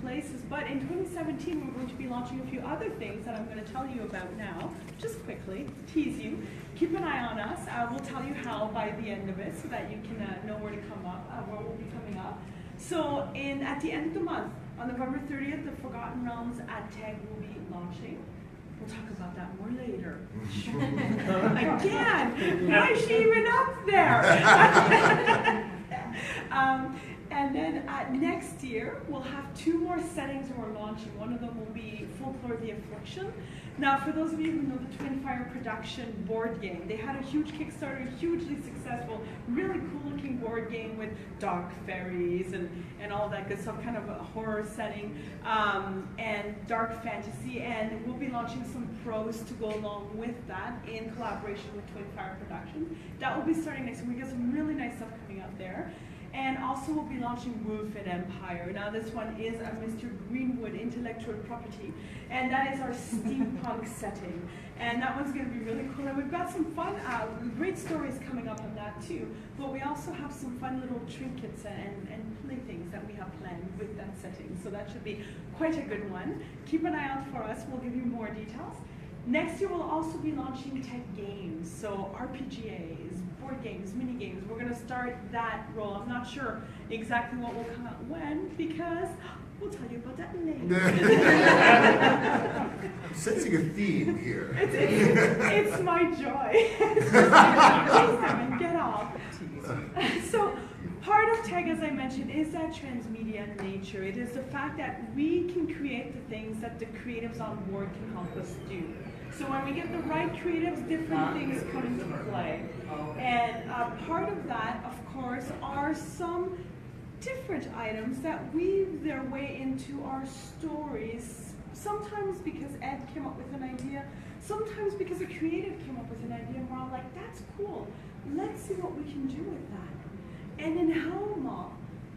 places, but in 2017 we're going to be launching a few other things that I'm going to tell you about now, just quickly, tease you. Keep an eye on us. We'll tell you how by the end of it so that you can know where to come up, where we'll be coming up. So at the end of the month, on November 30th, the Forgotten Realms at TEG will be launching. We'll talk about that more later. Again, why is she even up there? And then next year, we'll have 2 more settings that we're launching. One of them will be Folklore the Affliction. Now, for those of you who know the Twin Fire production board game, they had a huge Kickstarter, hugely successful, really cool-looking board game with dark fairies and all that good stuff, kind of a horror setting, and dark fantasy. And we'll be launching some prose to go along with that in collaboration with Twin Fire Productions. That will be starting next week. We got some really nice stuff coming up there. And also we'll be launching Wolfed Empire. Now this one is a Mr. Greenwood intellectual property, and that is our steampunk setting. And that one's going to be really cool. And we've got some fun, great stories coming up on that too. But we also have some fun little trinkets and playthings that we have planned with that setting. So that should be quite a good one. Keep an eye out for us. We'll give you more details. Next year we'll also be launching tech games, so RPGAs, board games, mini games. We're going to start that role. I'm not sure exactly what will come out when, because we'll tell you about that later. I'm sensing a theme here. It's my joy. Please, Simon, get off. So part of tech, as I mentioned, is that transmedia nature. It is the fact that we can create the things that the creatives on board can help us do. So when we get the right creatives, different things come into play. And part of that, of course, are some different items that weave their way into our stories. Sometimes because Ed came up with an idea, sometimes because a creative came up with an idea, and we're all like, that's cool. Let's see what we can do with that. And in Helma,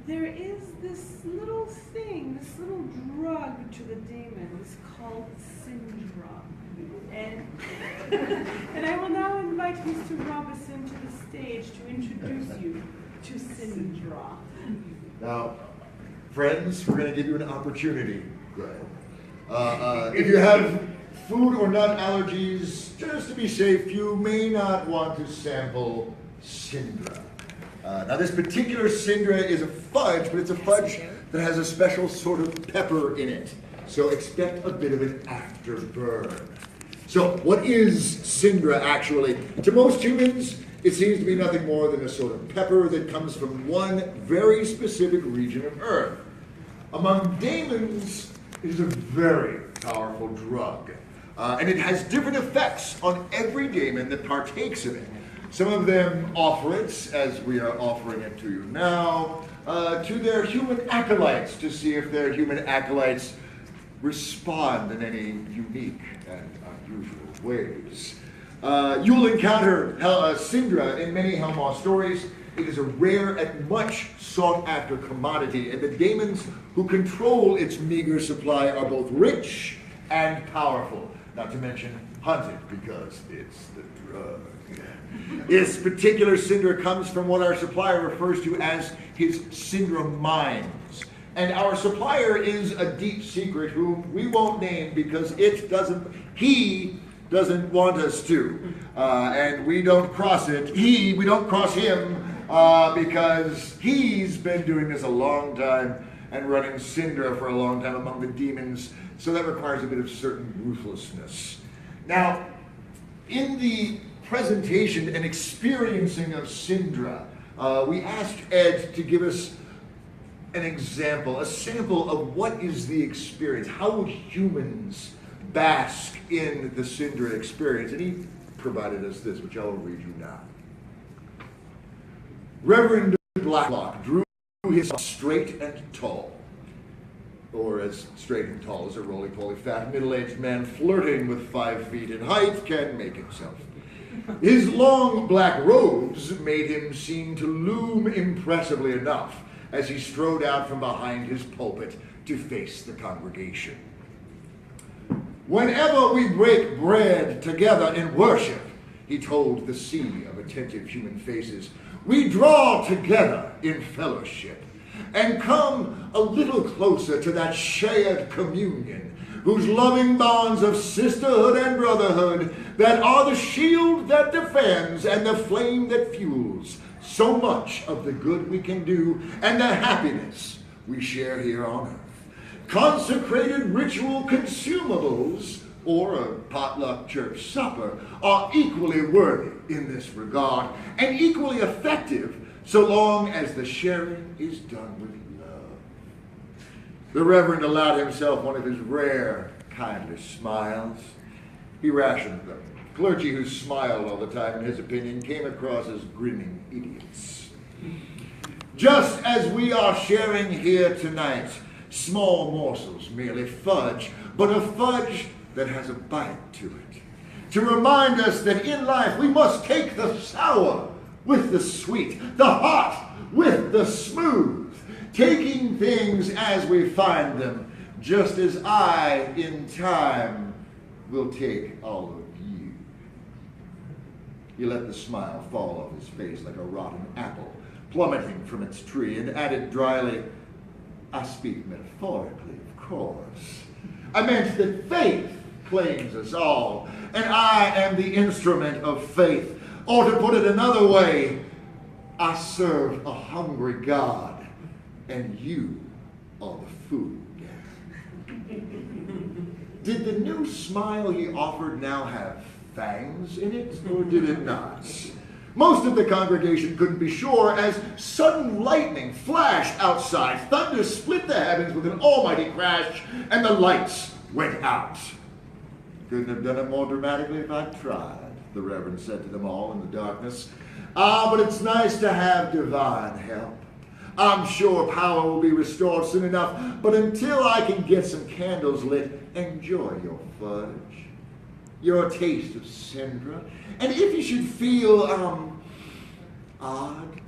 there is this little thing, this little drug to the demons called Syndra. And I will now invite Mr. Robinson to the stage to introduce you to Syndra. Now, friends, we're going to give you an opportunity. If you have food or nut allergies, just to be safe, you may not want to sample Syndra. Now, this particular Syndra is a fudge, but it's a fudge that has a special sort of pepper in it. So expect a bit of an afterburn. So what is Syndra actually? To most humans, it seems to be nothing more than a sort of pepper that comes from one very specific region of Earth. Among demons, it is a very powerful drug. And it has different effects on every demon that partakes of it. Some of them offer it, as we are offering it to you now, to their human acolytes to see if their human acolytes respond in any unique and unusual ways. You'll encounter Syndra in many Helmar stories. It is a rare and much sought-after commodity, and the daemons who control its meager supply are both rich and powerful, not to mention hunted, because it's the drug. This particular Syndra comes from what our supplier refers to as his Syndra mines. And our supplier is a deep secret whom we won't name because he doesn't want us to. And we don't cross it. We don't cross him because he's been doing this a long time and running Syndra for a long time among the demons. So that requires a bit of certain ruthlessness. Now, in the presentation and experiencing of Syndra, we asked Ed to give us an example, a sample of what is the experience. How would humans bask in the Syndra experience? And he provided us this, which I will read you now. Reverend Blacklock drew his straight and tall, or as straight and tall as a roly-poly fat middle-aged man flirting with 5 feet in height can make himself. His long black robes made him seem to loom impressively enough as he strode out from behind his pulpit to face the congregation. Whenever we break bread together in worship, he told the sea of attentive human faces, we draw together in fellowship and come a little closer to that shared communion whose loving bonds of sisterhood and brotherhood that are the shield that defends and the flame that fuels so much of the good we can do and the happiness we share here on earth. Consecrated ritual consumables or a potluck church supper are equally worthy in this regard and equally effective so long as the sharing is done with love. The Reverend allowed himself one of his rare, kindly smiles. He rationed them. Clergy who smiled all the time, in his opinion, came across as grinning idiots. Just as we are sharing here tonight, small morsels, merely fudge, but a fudge that has a bite to it, to remind us that in life we must take the sour with the sweet, the hot with the smooth, taking things as we find them, just as I, in time, will take all of you. He let the smile fall off his face like a rotten apple, plummeting from its tree, and added dryly, I speak metaphorically, of course. I meant that faith claims us all, and I am the instrument of faith. Or to put it another way, I serve a hungry God, and you are the food. Did the new smile he offered now have fangs in it, or did it not? Most of the congregation couldn't be sure as sudden lightning flashed outside, thunder split the heavens with an almighty crash, and the lights went out. Couldn't have done it more dramatically if I'd tried, the Reverend said to them all in the darkness. But it's nice to have divine help. I'm sure power will be restored soon enough, but until I can get some candles lit, enjoy your fudge, your taste of Syndra, and if you should feel, odd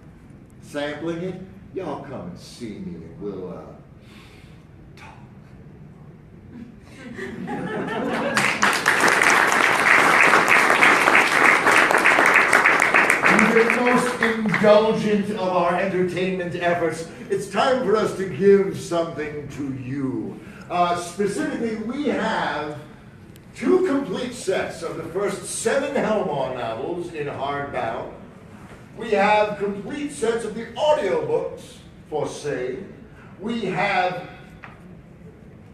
sampling it, y'all come and see me and we'll, talk. The most indulgent of our entertainment efforts, it's time for us to give something to you. Specifically, we have 2 complete sets of the first 7 Helmar novels in hardbound. We have complete sets of the audiobooks for sale. We have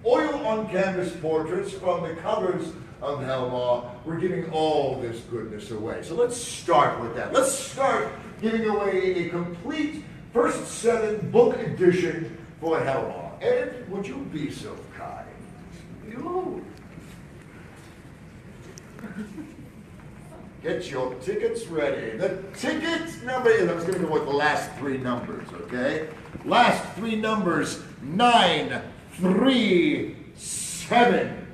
oil on canvas portraits from the covers of Helmar. We're giving all this goodness away. So let's start with that. Let's start giving away a complete first 7 book edition for Helmar. Ed, would you be so kind? Ooh. Get your tickets ready. The ticket number is, I'm just going to go with the last three numbers, okay? Last three numbers, 9, 3, 7.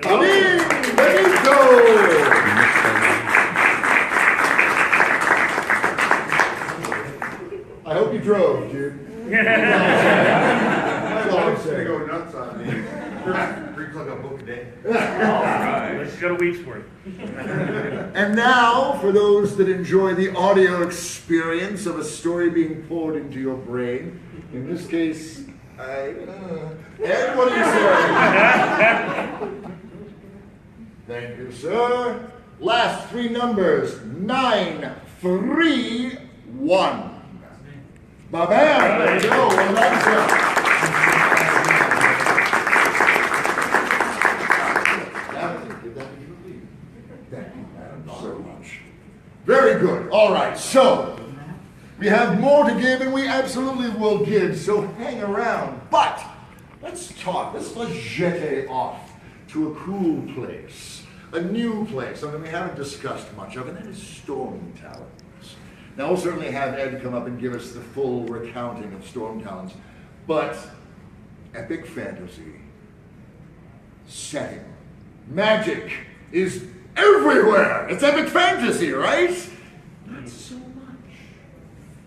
Come in, Benito! I hope you drove, dude. I'm just gonna go nuts on me. 3 o'clock a book a day. All right, let's go a week's worth. And now, for those that enjoy the audio experience of a story being poured into your brain, in this case, Ed, what do you say? Thank you, sir. Last three numbers, 9, 3, 1. Bam! There you go. Well done, sir. Thank you, madam, so much. Very good. All right, so we have more to give, and we absolutely will give, so hang around. But let's talk. Let's jete off to a cool place, a new place, something we haven't discussed much of, and that is Storm Talons. Now, we'll certainly have Ed come up and give us the full recounting of Storm Talons, but epic fantasy setting. Magic is everywhere. It's epic fantasy, right? Not so much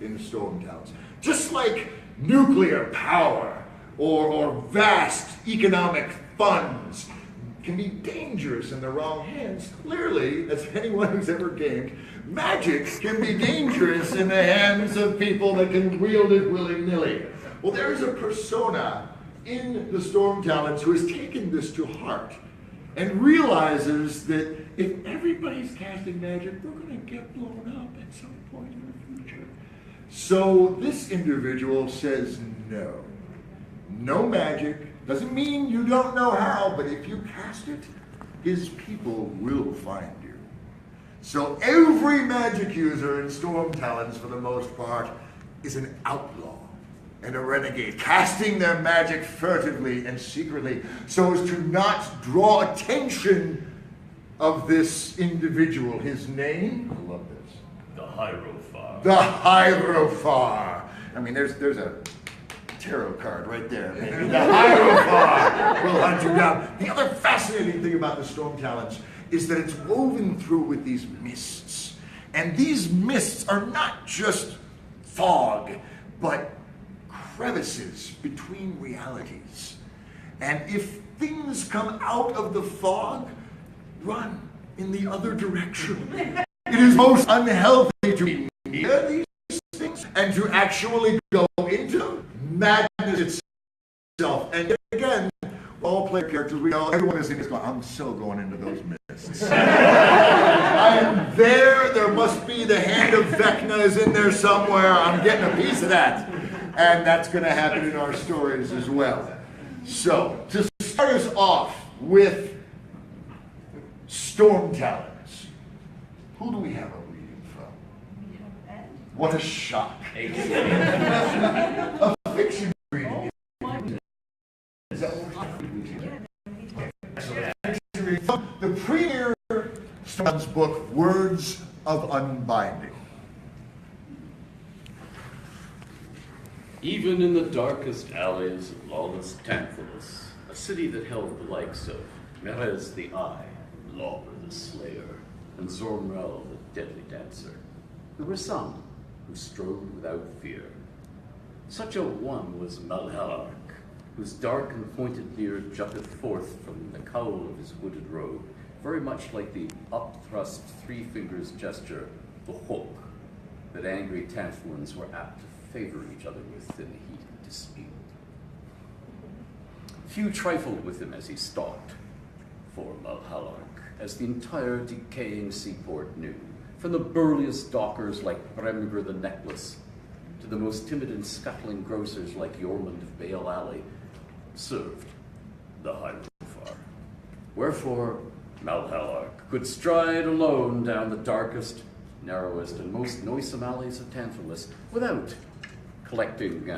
in Storm Talons. Just like nuclear power or vast economic funds can be dangerous in the wrong hands. Clearly, as anyone who's ever gamed, magic can be dangerous in the hands of people that can wield it willy-nilly. Well, there's a persona in the Storm Talons who has taken this to heart and realizes that if everybody's casting magic, we're going to get blown up at some point in the future. So this individual says no. No magic. Doesn't mean you don't know how, but if you cast it, his people will find you. So every magic user in Storm Talons, for the most part, is an outlaw and a renegade, casting their magic furtively and secretly so as to not draw attention of this individual. His name? I love this. The Hierophant. The Hierophant. I mean, there's a tarot card right there. Maybe. The Hierophant will hunt you down. The other fascinating thing about the Storm Talons is that it's woven through with these mists. And these mists are not just fog, but crevices between realities. And if things come out of the fog, run in the other direction. It is most unhealthy to be near these things and to actually go into madness itself. And again, all player characters, we know everyone is in this going, I'm so going into those mists. I am there. There must be the hand of Vecna is in there somewhere. I'm getting a piece of that. And that's going to happen in our stories as well. So, to start us off with Storm Talons, who do we have a reading from? What a shock. A fiction reading. Is that what the premier Storm's book, Words of Unbinding. Even in the darkest alleys of lawless Tantalus, a city that held the likes of Merez the Eye, Lawler the Slayer, and Zormrel the Deadly Dancer, there were some who strode without fear. Such a one was Malhalark, whose dark and pointed beard jutteth forth from the cowl of his hooded robe, very much like the upthrust 3 fingers gesture, the hook, that angry Tantalans were apt to favor each other with in the heat of dispute. Few trifled with him as he stalked, for Malhalark, as the entire decaying seaport knew, from the burliest dockers like Bremger the Necklace, to the most timid and scuttling grocers like Yormund of Bale Alley, served the Hierophant. Wherefore, Malhalark could stride alone down the darkest, narrowest, and most noisome alleys of Tantalus without collecting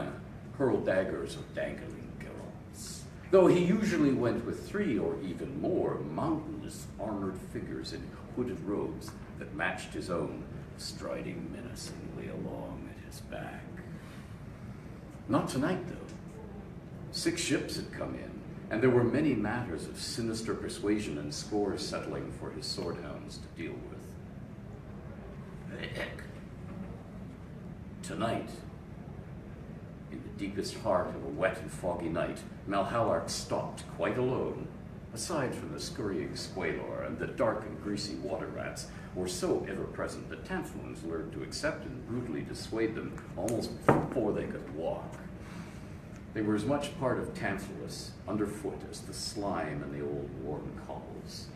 hurled daggers or dangling gills. though he usually went with 3 or even more mountainous armored figures in hooded robes that matched his own, striding menacingly along at his back. Not tonight, though. 6 ships had come in, and there were many matters of sinister persuasion and scores settling for his swordhounds to deal with. Heck. Tonight, in the deepest heart of a wet and foggy night, Malhallark stopped quite alone. Aside from the scurrying squalor and the dark and greasy water rats were so ever-present that Tantalans learned to accept and brutally dissuade them almost before they could walk. They were as much part of Tantalus underfoot as the slime and the old worn cobbles.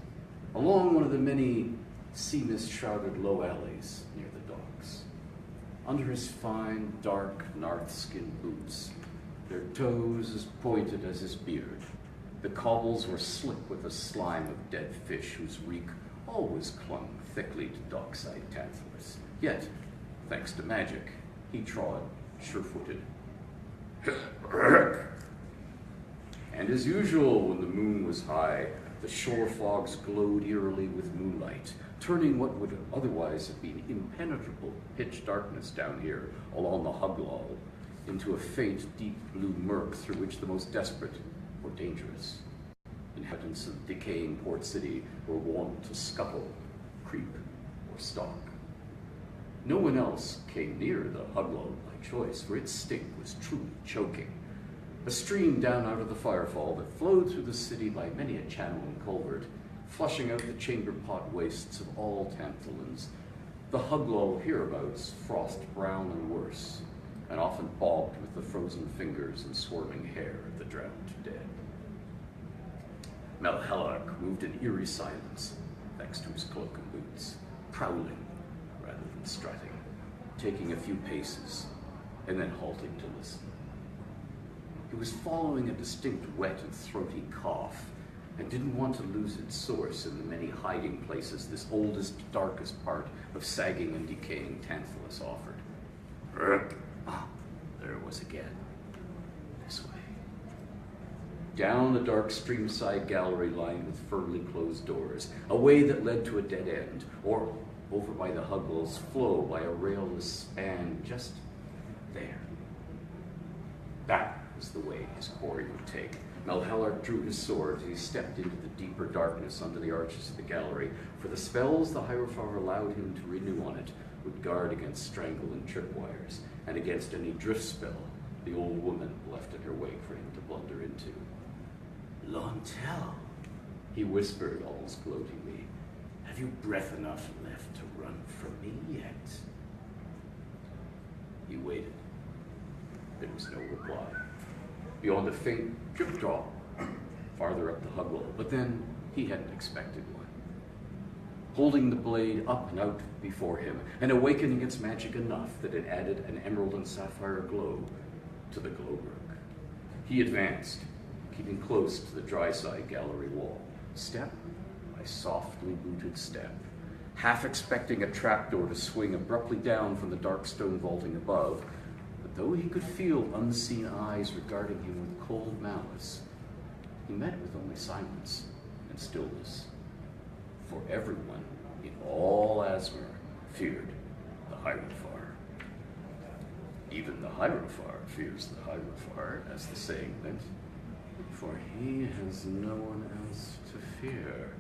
Along one of the many sea-mist-shrouded low alleys near the docks, under his fine, dark, narth-skin boots, their toes as pointed as his beard, the cobbles were slick with the slime of dead fish whose reek always clung thickly to dockside Tantalus. Yet, thanks to magic, he trod sure-footed. And as usual, when the moon was high, the shore fogs glowed eerily with moonlight, turning what would otherwise have been impenetrable pitch darkness down here along the Huglall into a faint, deep blue murk through which the most desperate were dangerous. Inhabitants of the decaying port city were wont to scuttle, creep, or stalk. No one else came near the Huglall by choice, for its stink was truly choking. A stream down out of the firefall that flowed through the city by many a channel and culvert, flushing out the chamber pot wastes of all Tantalans. The Huglall hereabouts frost brown and worse, and often bobbed with the frozen fingers and swirling hair of the drowned dead. Malhallark moved in eerie silence, thanks to his cloak and boots, prowling rather than strutting, taking a few paces, and then halting to listen. He was following a distinct wet and throaty cough, and didn't want to lose its source in the many hiding places this oldest, darkest part of sagging and decaying Tantalus offered. There it was again. This way. Down a dark streamside gallery lined with firmly closed doors, a way that led to a dead end, or over by the Huglall's flow by a railless span just there. That was the way his quarry would take. Malhallark drew his sword as he stepped into the deeper darkness under the arches of the gallery, for the spells the Hierophant allowed him to renew on it would guard against strangle and tripwires, and against any drift spell the old woman left in her wake for him to blunder into. "Lontel," he whispered almost gloatingly, "have you breath enough left to run from me yet?" He waited. There was no reply, beyond a faint drip-drop farther up the Huglall, but then he hadn't expected one. Holding the blade up and out before him, and awakening its magic enough that it added an emerald and sapphire glow to the glowwork, he advanced, keeping close to the dry side gallery wall, step by softly booted step, half expecting a trapdoor to swing abruptly down from the dark stone vaulting above. But though he could feel unseen eyes regarding him with cold malice, he met with only silence and stillness. For everyone in all Asmer feared the Hierophant. Even the Hierophant fears the Hierophant, as the saying went, for he has no one else to fear.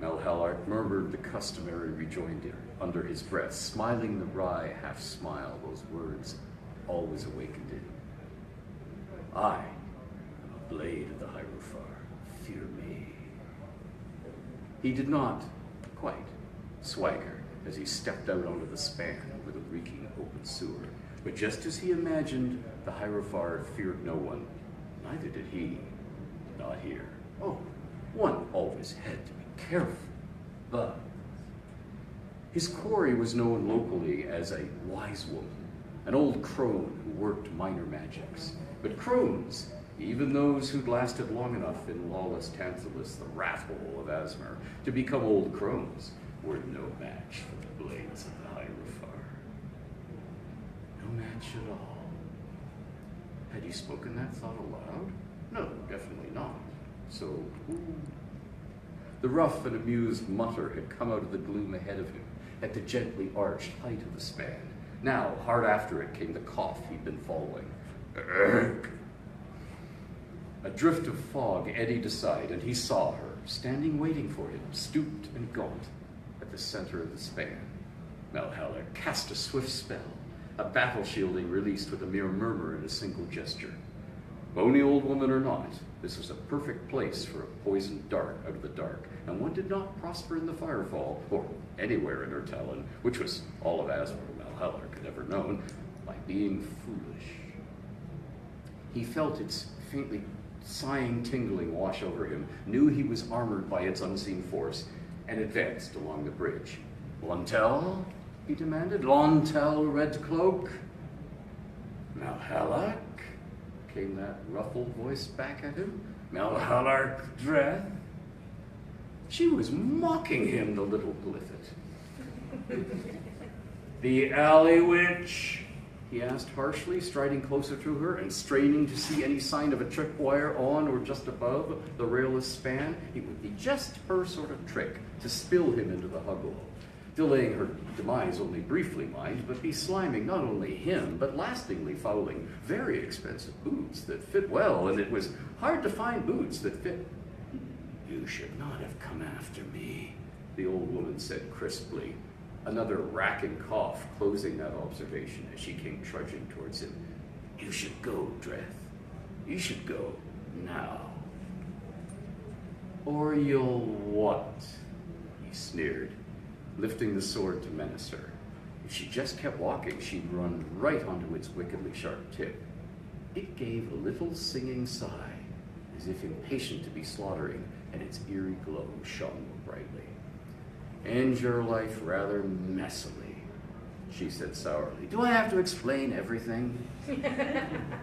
Malhallark murmured the customary rejoinder under his breath, smiling the wry half-smile those words always awakened in him. I am a blade of the Hierophant. Fear me. He did not quite swagger as he stepped out onto the span over the reeking open sewer, but just as he imagined, the Hierophant feared no one. Neither did he. Not here. Oh, one always had to be careful. But his quarry was known locally as a wise woman, an old crone who worked minor magics. But crones, even those who'd lasted long enough in lawless Tantalus, the rat hole of Asmer, to become old crones, were no match for the blades of the Hierophant. No match at all. Had he spoken that thought aloud? No, definitely not. So who? The rough and amused mutter had come out of the gloom ahead of him, at the gently arched height of the span. Now, hard after it, came the cough he'd been following. Urgh. A drift of fog eddied aside, and he saw her, standing waiting for him, stooped and gaunt, at the center of the span. Malhalla cast a swift spell, a battle shielding released with a mere murmur and a single gesture. Bony old woman or not, this was a perfect place for a poisoned dart out of the dark, and one did not prosper in the firefall, or anywhere in her talon, which was all of Asmar Malhalla could ever known, by being foolish. He felt its faintly sighing tingling wash over him, knew he was armored by its unseen force, and advanced along the bridge. Lontel? He demanded. Lontel, Red Cloak? Malhallark? Came that ruffled voice back at him. Malhallark Dreth? She was mocking him, the little glyphit. The alley witch? He asked harshly, striding closer to her and straining to see any sign of a tripwire on or just above the railless span. It would be just her sort of trick to spill him into the huggable, delaying her demise only briefly, mind, but be sliming not only him, but lastingly fouling very expensive boots that fit well, and it was hard to find boots that fit. You should not have come after me, the old woman said crisply, another racking cough closing that observation as she came trudging towards him. You should go, Dreth. You should go now. Or you'll what? He sneered, lifting the sword to menace her. If she just kept walking, she'd run right onto its wickedly sharp tip. It gave a little singing sigh, as if impatient to be slaughtering, and its eerie glow shone more brightly. End your life rather messily, she said sourly. Do I have to explain everything?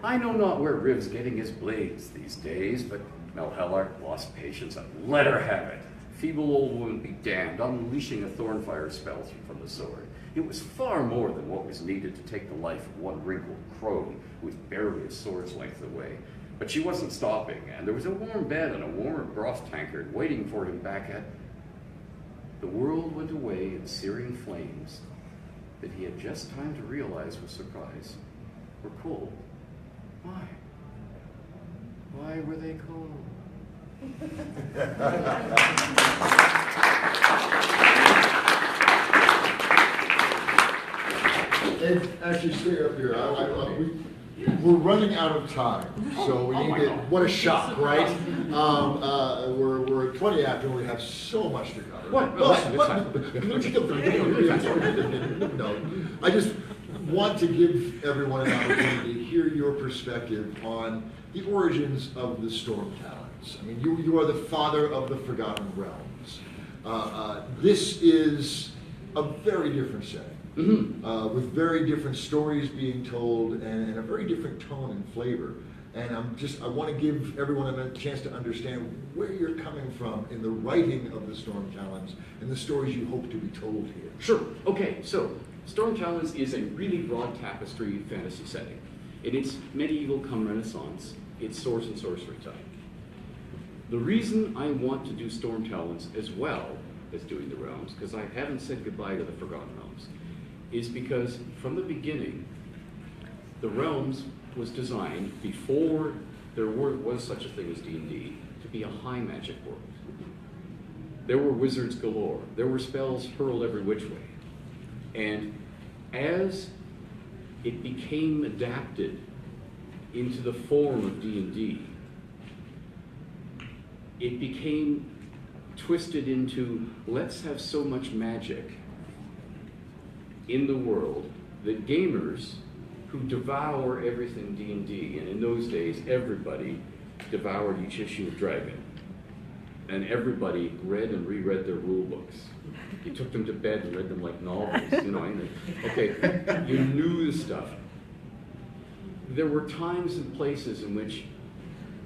I know not where Riv's getting his blades these days, but Malhallark lost patience and let her have it. Feeble old woman be damned, unleashing a thornfire spell from the sword. It was far more than what was needed to take the life of one wrinkled crone who was barely a sword's length away. But she wasn't stopping, and there was a warm bed and a warmer broth tankard waiting for him back at... The world went away in searing flames that he had just time to realize with surprise were cold. Why? Why were they cold? And actually, stay up here. We're running out of time, so we need to. What a shock, right? We're at 20 after, and we have so much to cover. No, I just want to give everyone an opportunity to hear your perspective on the origins of the Storm Talons. I mean, you are the father of the Forgotten Realms. This is a very different setting. Mm-hmm. With very different stories being told and a very different tone and flavor. And I want to give everyone a chance to understand where you're coming from in the writing of the Storm Talons and the stories you hope to be told here. Sure. Okay, so Storm Talons is a really broad tapestry fantasy setting. It's medieval come Renaissance. It's swords and sorcery type. The reason I want to do Storm Talons as well as doing the Realms, because I haven't said goodbye to the Forgotten Realms, is because from the beginning, the Realms was designed before there was such a thing as D&D to be a high magic world. There were wizards galore. There were spells hurled every which way. And as it became adapted into the form of D&D, it became twisted into, let's have so much magic in the world that gamers who devour everything D&D, and in those days everybody devoured each issue of Dragon, and everybody read and reread their rule books. You took them to bed and read them like novels, you know. Okay, you knew the stuff. There were times and places in which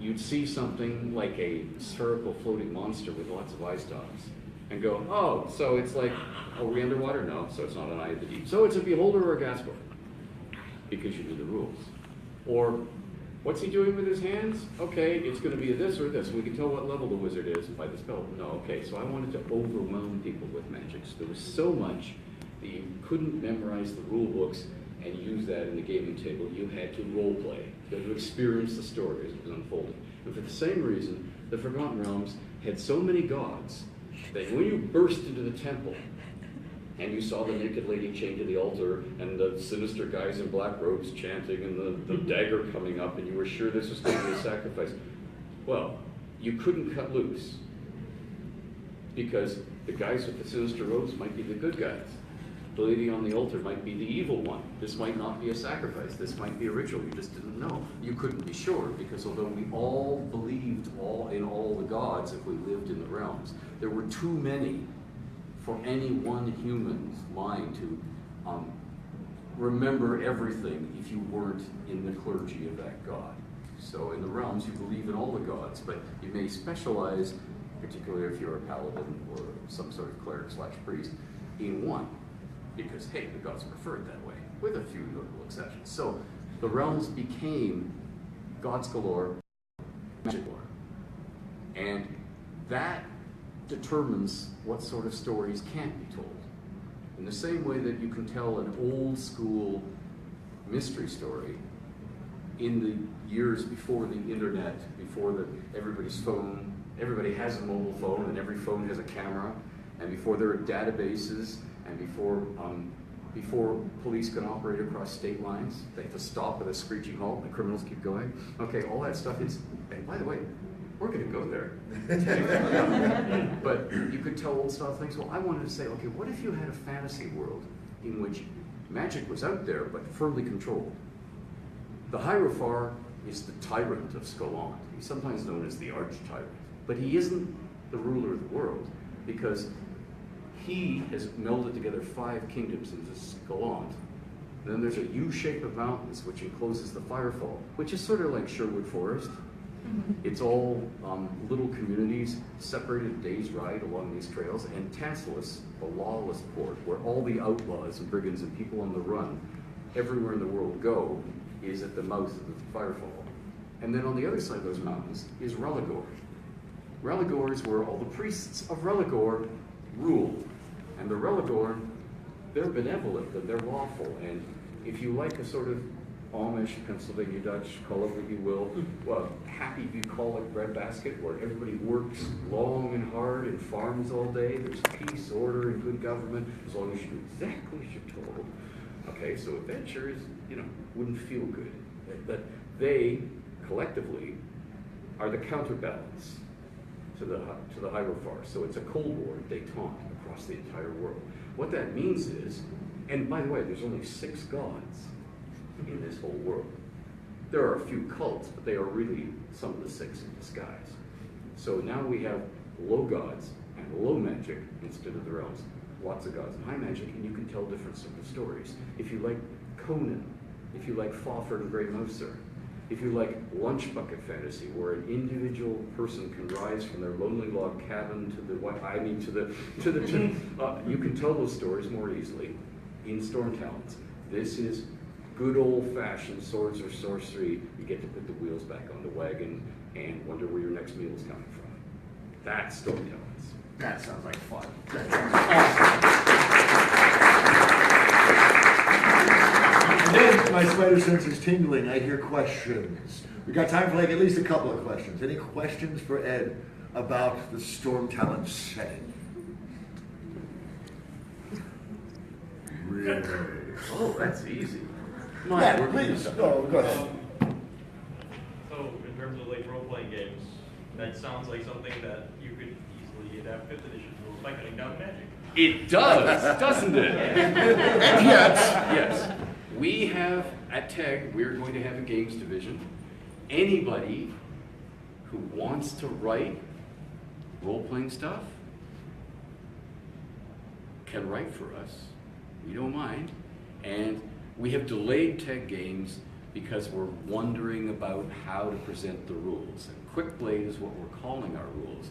you'd see something like a spherical floating monster with lots of eye stalks, and go, oh, so it's like, are we underwater? No, so it's not an Eye of the Deep. So it's a Beholder or a Gaspar, because you knew the rules. Or What's he doing with his hands? Okay, it's going to be this or this. We can tell what level the wizard is by the spell. No, okay, so I wanted to overwhelm people with magic. So there was so much that you couldn't memorize the rule books and use that in the gaming table. You had to role play. You had to experience the story as it was unfolding. And for the same reason, the Forgotten Realms had so many gods that when you burst into the temple and you saw the naked lady chained to the altar and the sinister guys in black robes chanting and the dagger coming up and you were sure this was going to be a sacrifice, well, you couldn't cut loose because the guys with the sinister robes might be the good guys. The lady on the altar might be the evil one. This might not be a sacrifice. This might be a ritual. You just didn't know. You couldn't be sure because although we all believed in all the gods if we lived in the realms, there were too many for any one human's mind to remember everything if you weren't in the clergy of that god. So in the realms, you believe in all the gods, but you may specialize, particularly if you're a paladin or some sort of cleric/priest, in one. Because, hey, the gods preferred that way, with a few notable exceptions. So the realms became gods galore, magic galore. And that determines what sort of stories can't be told. In the same way that you can tell an old school mystery story in the years before the internet, before everybody's phone, everybody has a mobile phone and every phone has a camera, and before there are databases, and before police can operate across state lines, they have to stop at a screeching halt and the criminals keep going. Okay, all that stuff is, and by the way, we're going to go there. But you could tell old style things. Well, I wanted to say, okay, what if you had a fantasy world in which magic was out there but firmly controlled? The Hierophar is the tyrant of Scaland. He's sometimes known as the arch-tyrant. But he isn't the ruler of the world because he has melded together 5 kingdoms into Scaland. Then there's a U shape of mountains which encloses the Firefall, which is sort of like Sherwood Forest. It's all little communities separated a day's ride along these trails, and Tantalus, the lawless port, where all the outlaws and brigands and people on the run everywhere in the world go, is at the mouth of the Firefall. And then on the other side of those mountains is Religor. Religor is where all the priests of Religor rule. And the Religor, they're benevolent and they're lawful. And if you like a sort of Amish, Pennsylvania Dutch, call it what you will, well, happy bucolic breadbasket where everybody works long and hard and farms all day. There's peace, order, and good government as long as you do exactly as you're told. Okay, so adventurers, wouldn't feel good. But they, collectively, are the counterbalance to the Hierophar. So it's a Cold War détente across the entire world. What that means is, and by the way, there's only 6 gods in this whole world. There are a few cults, but they are really some of the 6 in disguise. So now we have low gods and low magic instead of the realms. Lots of gods and high magic, and you can tell different sort of stories. If you like Conan, if you like Fafhrd and Grey Mouser, if you like lunch bucket fantasy, where an individual person can rise from their lonely log cabin you can tell those stories more easily in Storm Talents. This is good old-fashioned swords or sorcery. You get to put the wheels back on the wagon and wonder where your next meal is coming from. That's Storm Talents. That sounds like fun. Then my spider sense is tingling. I hear questions. We got time for like at least a couple of questions. Any questions for Ed about the Storm Talent setting? Really? Oh, that's easy. Yeah, please. No, go ahead. So, in terms of like role-playing games, that sounds like something that you could easily adapt 5th edition rules by cutting down magic. It does, doesn't it? And yet, Yes. We have, at TEG, we're going to have a games division. Anybody who wants to write role-playing stuff can write for us. We don't mind. And we have delayed TEG games because we're wondering about how to present the rules. And Quick Blade is what we're calling our rules.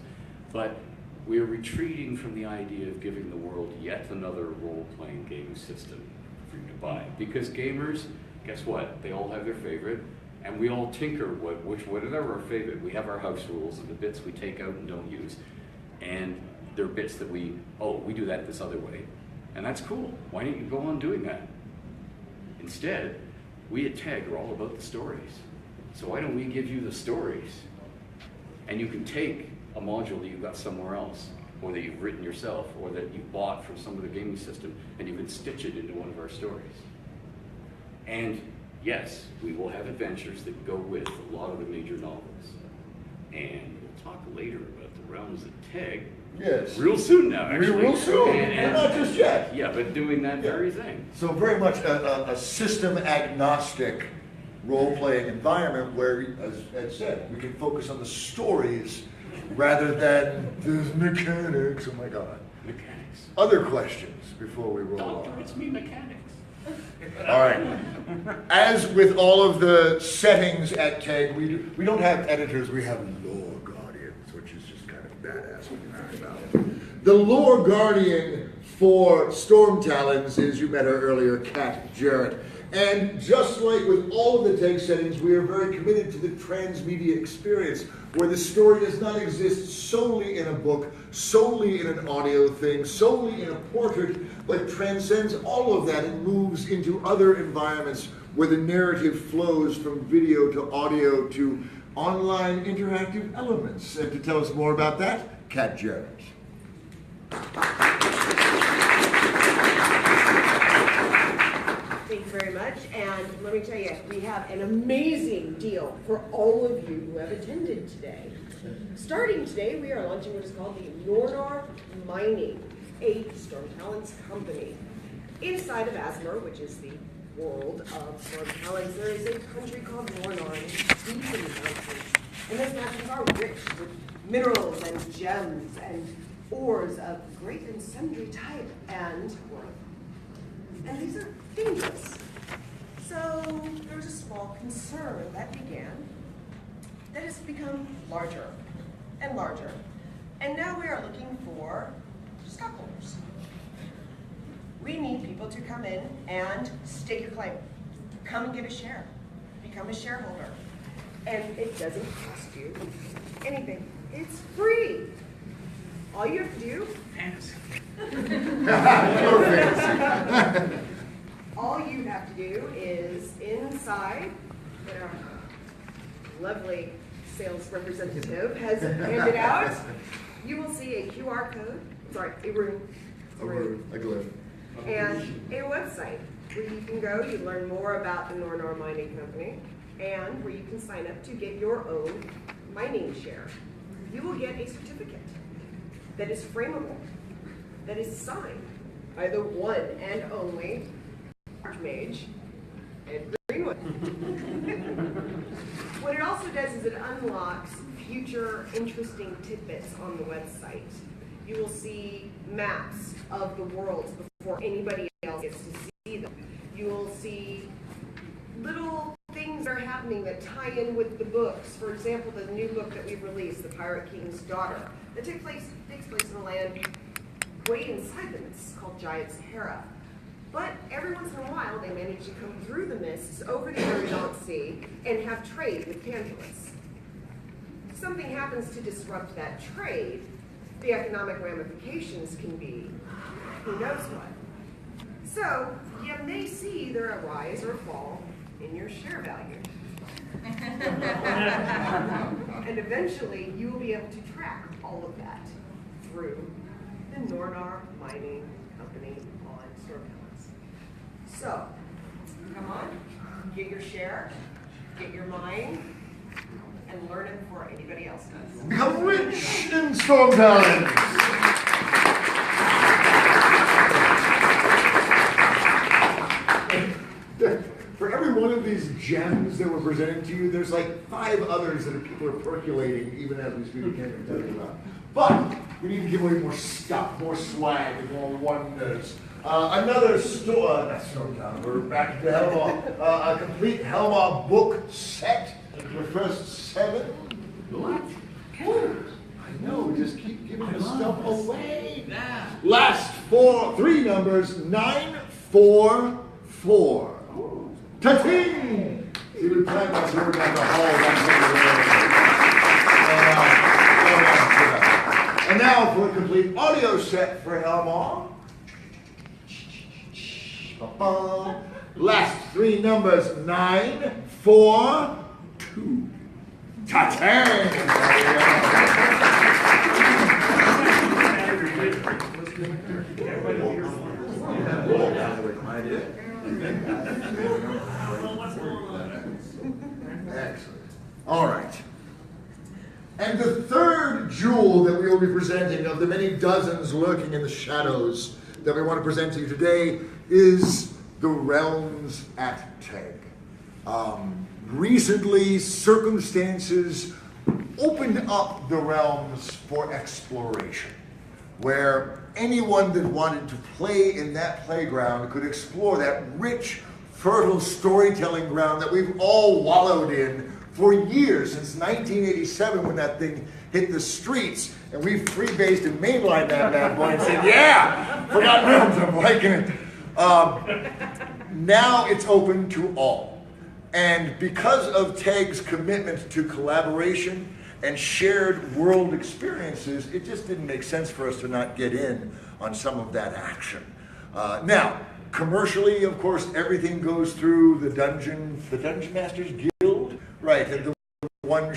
But we're retreating from the idea of giving the world yet another role-playing game system for you to buy. Because gamers, guess what? They all have their favorite. And we all tinker whatever our favorite. We have our house rules and the bits we take out and don't use. And there are bits that we do that this other way. And that's cool. Why don't you go on doing that? Instead, we at TAG are all about the stories. So why don't we give you the stories? And you can take a module that you've got somewhere else, or that you've written yourself, or that you bought from some other gaming system, and you can stitch it into one of our stories. And yes, we will have adventures that go with a lot of the major novels. And we'll talk later about the realms of TAG. Yes. Real soon now, actually. Real soon, And but not just yet. Yeah, but doing that very thing. So very much a system agnostic role-playing environment where, as Ed said, we can focus on the stories rather than the mechanics. Oh my God. Mechanics. Other questions before we roll Doctor, on? it's me, mechanics. All right. As with all of the settings at TAG, we don't have editors, we have lore guardians, which is just kind of badass when you think about it. The lore guardian for Storm Talons is, you met her earlier, Kat Jarrett. And just like with all of the TAG settings, we are very committed to the transmedia experience, where the story does not exist solely in a book, solely in an audio thing, solely in a portrait, but transcends all of that and moves into other environments where the narrative flows from video to audio to online interactive elements. And to tell us more about that, Kat Jarrett. Thank you very much, and let me tell you, we have an amazing deal for all of you who have attended today. Starting today, we are launching what is called the Nornar Mining, a Storm Talons company. Inside of Asmar, which is the world of Storm Talons, there is a country called Nornar, deep in the mountains, and those mountains are rich with minerals and gems and ores of great and sundry type and worth. And these are dangerous. So there was a small concern that began that has become larger and larger. And now we are looking for stockholders. We need people to come in and stake a claim. Come and get a share. Become a shareholder. And it doesn't cost you anything. It's free. All you have to do all you have to do is inside that our lovely sales representative has handed out, you will see a QR code, sorry, a room, A glyph. and a website where you can go, you learn more about the Nornar Mining Company, and where you can sign up to get your own mining share. You will get a certificate that is frameable, that is signed by the one and only Archmage and Greenwood. What it also does is it unlocks future interesting tidbits on the website. You will see maps of the worlds before anybody else gets to see them. You will see little things that are happening that tie in with the books. For example, the new book that we've released, The Pirate King's Daughter, that takes place in a land way inside the mists called Giant Sahara. But every once in a while, they manage to come through the mists over the Horizon Sea and have trade with Tantalus. If something happens to disrupt that trade, the economic ramifications can be who knows what. So you may see either a rise or fall in your share value. And eventually, you will be able to track all of that through the Nornar Mining Company on Storm Talons. So, come on, get your share, get your mine, and learn it before anybody else does. Become rich in Storm Talons. For every one of these gems that we're presenting to you, there's like 5 others that people are percolating even as we speak. We can't even tell you about. But we need to give away more stuff, more swag, more wonders. Another store, not Storm Talon, we're back to Helmar. A complete Helmar book set. The first 7. What? Woo. I know, just keep giving the stuff away. Yeah. Last 3 numbers, 9, 4, 4. Ta-ting! See He would plant that sword down the hall. And now for a complete audio set for Helmar. Last three numbers, 9, 4, 2. Ta-tang! Excellent. All right. And the third jewel that we will be presenting of the many dozens lurking in the shadows that we want to present to you today is the realms at Teg. Recently, circumstances opened up the realms for exploration, where anyone that wanted to play in that playground could explore that rich, fertile storytelling ground that we've all wallowed in for years, since 1987 when that thing hit the streets, and we freebased and mainlined that bad boy and said, yeah, Forgotten Realms, I'm liking it. Now it's open to all. And because of Teg's commitment to collaboration and shared world experiences, it just didn't make sense for us to not get in on some of that action. Now, commercially, of course, everything goes through the Dungeon Masters Guild, right, and the one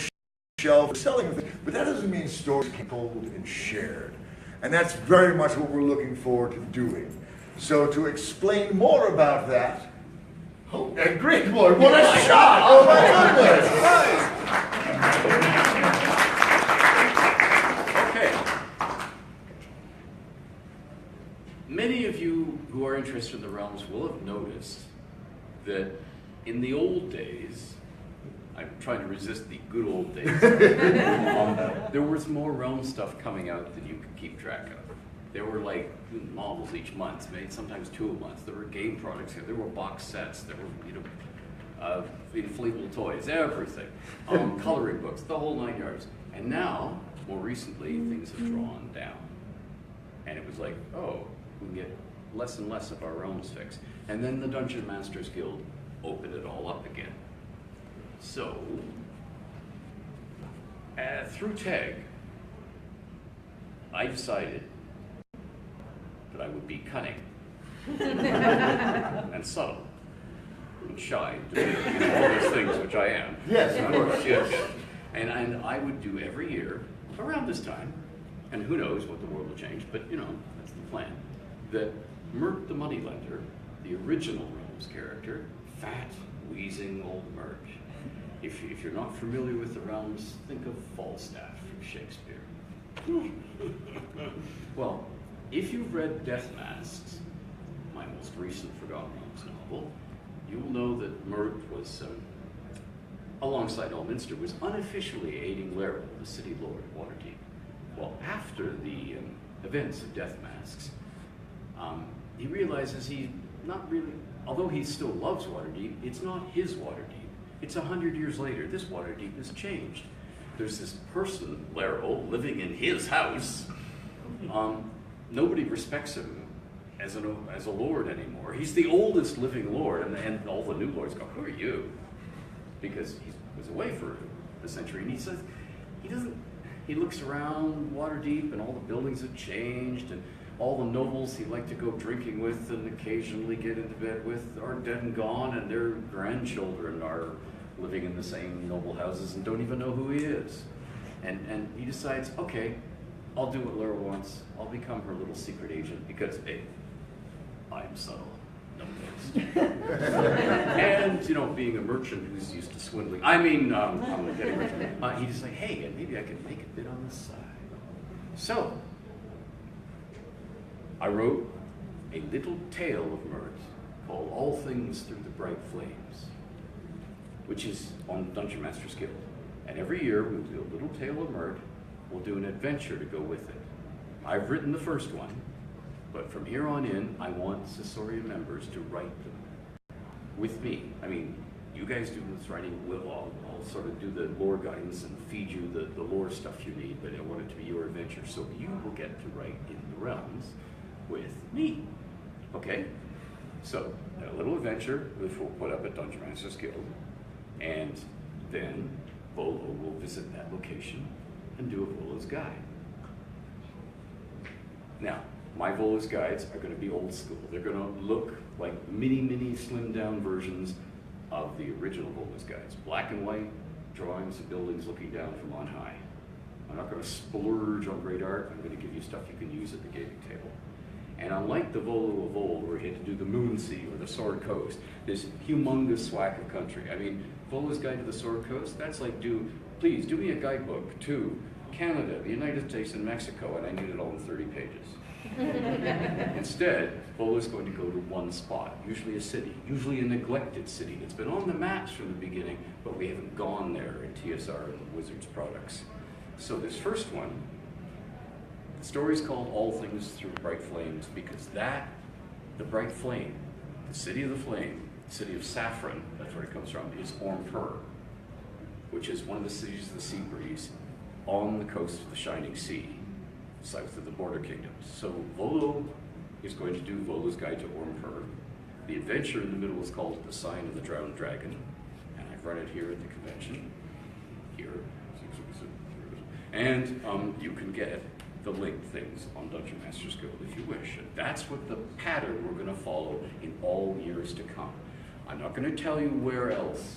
shelf selling, but that doesn't mean stories can be told and shared. And that's very much what we're looking forward to doing. So to explain more about that, oh, and Greenwood, what a shot! Oh my goodness! Okay. Many of you who are interested in the realms will have noticed that in the old days, I'm trying to resist the good old days, there was more realm stuff coming out than you could keep track of. There were like novels each month, maybe sometimes 2 a month. There were game products, there were box sets, there were inflatable toys, everything. Coloring books, the whole 9 yards. And now, more recently, things have drawn down. And it was like, oh, we can get less and less of our realms fixed. And then the Dungeon Masters Guild opened it all up again. So, through Teg, I decided that I would be cunning and subtle and shy, doing all those things which I am. Yes, of course. Yes. And I would do every year around this time, and who knows what the world will change, but that's the plan, that Mert the Moneylender, the original Realms character, fat, wheezing old Mert. If you're not familiar with the Realms, think of Falstaff from Shakespeare. Well, if you've read Death Masks, my most recent Forgotten Realms novel, you will know that Mert was, alongside Elminster, was unofficially aiding Laeral, the city lord of Waterdeep. Well, after the events of Death Masks, he realizes he not really, although he still loves Waterdeep, it's not his Waterdeep. It's 100 years later. This Waterdeep has changed. There's this person, Laeral, living in his house. Nobody respects him as a lord anymore. He's the oldest living lord, and all the new lords go, who are you? Because he was away for a century, and he says, he looks around Waterdeep, and all the buildings have changed, and all the nobles he liked to go drinking with and occasionally get into bed with are dead and gone, and their grandchildren are living in the same noble houses and don't even know who he is. And he decides, okay, I'll do what Laeral wants. I'll become her little secret agent because, hey, I'm subtle. No thanks. And, being a merchant who's used to swindling, I'm getting rich. He just like, hey, maybe I could make a bit on the side. So, I wrote a little tale of Mert called All Things Through the Bright Flames, which is on Dungeon Masters Guild. And every year we'll do a little tale of Mert. We'll do an adventure to go with it. I've written the first one, but from here on in, I want Caesaria members to write them with me. I mean, you guys do this writing, I'll sort of do the lore guidance and feed you the lore stuff you need, but I want it to be your adventure, so you will get to write in the realms with me. Okay? So, a little adventure, which we'll put up at Dungeon Masters Guild. And then Volo will visit that location and do a Volo's guide. Now, my Volo's guides are going to be old school. They're going to look like mini, slimmed down versions of the original Volo's guides. Black and white drawings of buildings looking down from on high. I'm not going to splurge on great art. I'm going to give you stuff you can use at the gaming table. And unlike the Volo of old, where he had to do the Moon Sea or the Sword Coast, this humongous swack of country. I mean, Volo's Guide to the Sword Coast, that's like, please do me a guidebook to Canada, the United States, and Mexico, and I need it all in 30 pages. Instead, Volo's going to go to one spot, usually a city, usually a neglected city that's been on the maps from the beginning, but we haven't gone there in TSR and the Wizards products. So this first one, the story's called All Things Through Bright Flames because the bright flame, the city of the flame, the city of saffron, that's where it comes from, is Ormpur, which is one of the cities of the sea breeze on the coast of the Shining Sea, south of the Border Kingdoms. So Volo is going to do Volo's Guide to Ormpur. The adventure in the middle is called The Sign of the Drowned Dragon, and I've run it here at the convention, here. And you can get the link things on Dungeon Master's Guild if you wish. And that's what the pattern we're going to follow in all years to come. I'm not going to tell you where else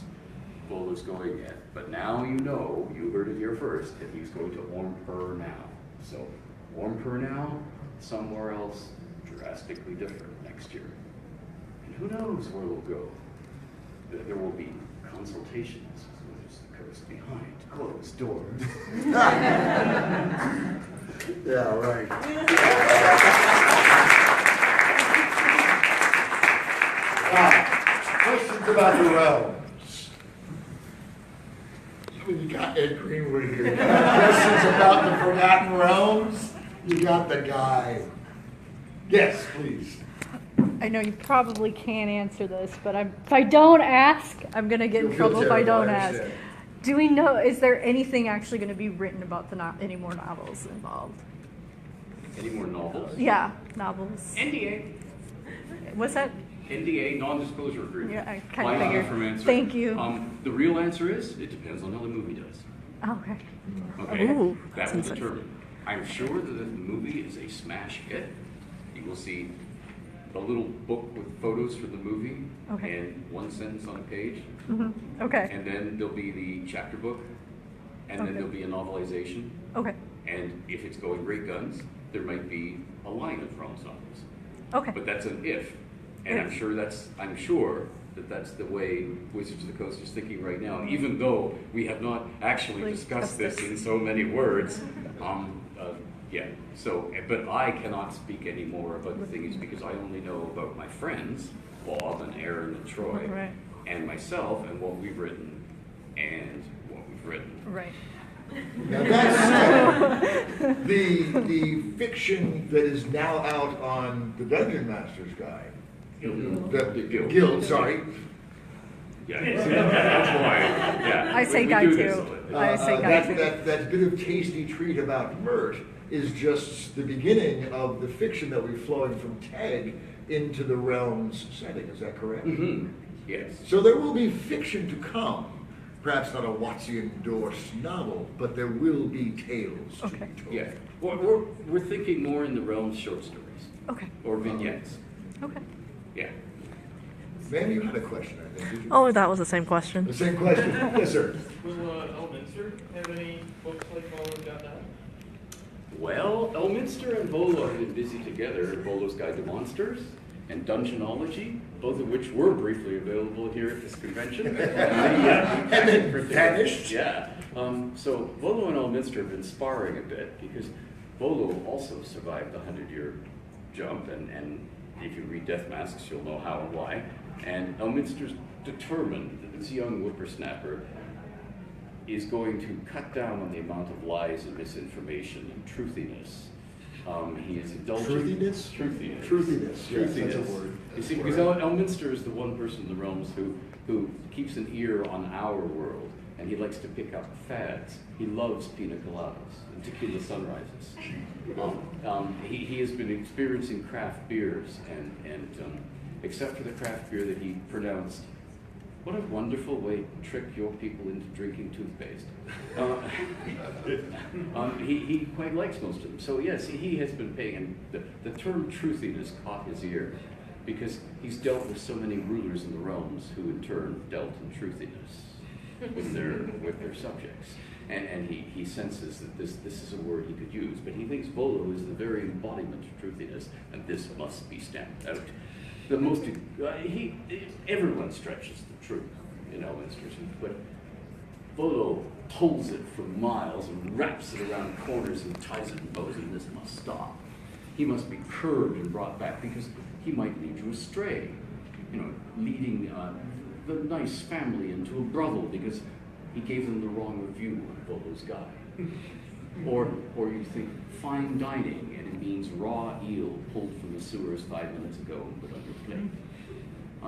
Volo's going yet, but now you know, you heard it here first, that he's going to Ormpur now. So Ormpur now, somewhere else drastically different next year. And who knows where we'll go. There will be consultations with the coast behind closed doors. Yeah, right. Questions about the realms? I mean, you got Ed Greenwood here. You got questions about the Forgotten Realms? You got the guy. Yes, please. I know you probably can't answer this, but if I don't ask, I'm going to get in trouble if I don't ask. Do we know, is there anything actually going to be written about any more novels involved? Any more novels? Yeah, novels. NDA. What's that? NDA, non-disclosure agreement. Yeah, I kind of figured. From answer. Thank you. The real answer is, it depends on how the movie does. Okay. Okay? Ooh, that will that's determine. I'm sure that if the movie is a smash hit, you will see a little book with photos for the movie Okay. and one sentence on a page. Mm-hmm. Okay. And then there'll be the chapter book, and then there'll be a novelization. Okay. And if it's going great guns, there might be a line of Realms novels. Okay. But that's an if. And I'm sure that that's the way Wizards of the Coast is thinking right now. And even though we have not actually discussed this in so many words, yeah. So, but I cannot speak any more about the things because I only know about my friends, Bob and Aaron and Troy, Right. and myself and what we've written and what we've written. Right. Now that's the fiction that is now out on the Dungeon Master's Guide. The Guild, sorry. Yeah, that's why. Yeah, I say we guide do too. this. I say guide too. That bit of tasty treat about Mert is just the beginning of the fiction that we're flowing from Tag into the Realms setting. Is that correct? Mm-hmm. Yes. So there will be fiction to come. Perhaps not a Watsi-endorsed novel, but there will be tales to be told. Yeah. We're thinking more in the realm short stories. Okay. Or vignettes. Okay. Yeah. Ma'am, you had a question, I think. Did you? Oh, that was the same question. The same question. Yes, sir. Will Elminster have any books like Volo's got now? Well, Elminster and Volo have been busy together in Volo's Guide to Monsters and Dungeonology, both of which were briefly available here at this convention. And then vanished. Yeah. So Volo and Elminster have been sparring a bit because Volo also survived the 100-year jump, and if you read Death Masks, you'll know how and why. And Elminster's determined that this young whippersnapper is going to cut down on the amount of lies and misinformation and truthiness. He is indulging. Truthiness? Truthiness. Truthiness, yes, that's a Truthiness. word. You see, because Elminster is the one person in the realms who keeps an ear on our world, and he likes to pick up fads. He loves pina coladas and tequila sunrises. He has been experiencing craft beers, and except for the craft beer that he pronounced What a wonderful way to trick your people into drinking toothpaste. He quite likes most of them. So yes, he has been paying, and the term truthiness caught his ear because he's dealt with so many rulers in the realms who in turn dealt in truthiness with their subjects. And he senses that this is a word he could use, but he thinks Volo is the very embodiment of truthiness, and this must be stamped out. The most, everyone stretches the truth in Elminster, but Volo pulls it for miles and wraps it around corners and ties it in bows, and this must stop. He must be curbed and brought back because he might lead you astray, leading the nice family into a brothel because he gave them the wrong review on Volo's guy. Or you think fine dining and it means raw eel pulled from the sewers 5 minutes ago and put on your plate.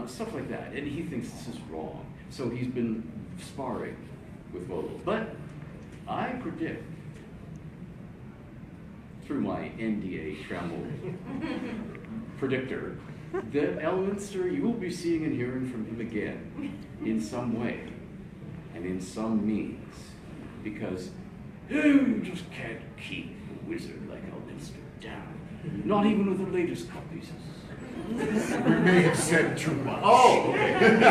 Stuff like that. And he thinks this is wrong. So he's been sparring with Volo. But I predict, through my NDA travel predictor, that Elminster, you will be seeing and hearing from him again in some way and in some means. Because you just can't keep a wizard like Elminster down. Not even with the latest copies. We may have said too much. Oh, okay. No,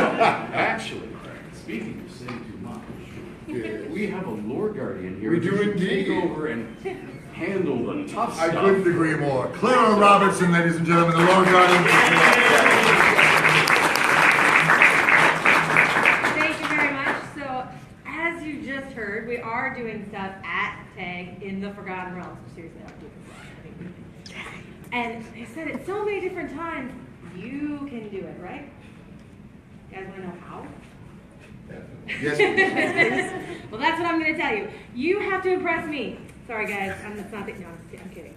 actually, speaking of saying too much, we have a lore guardian here. We do who should indeed. Take over and handle the tough I stuff. couldn't agree more. Clara Robertson, ladies and gentlemen, the Lord Guardian. Thank you very much. So, as you just heard, we are doing stuff at TAG in the Forgotten Realms. Seriously, I'm doing this. And they said it so many different times, you can do it, right? You guys want to know how? Yes. Well, that's what I'm going to tell you. You have to impress me. Sorry, guys. I'm kidding.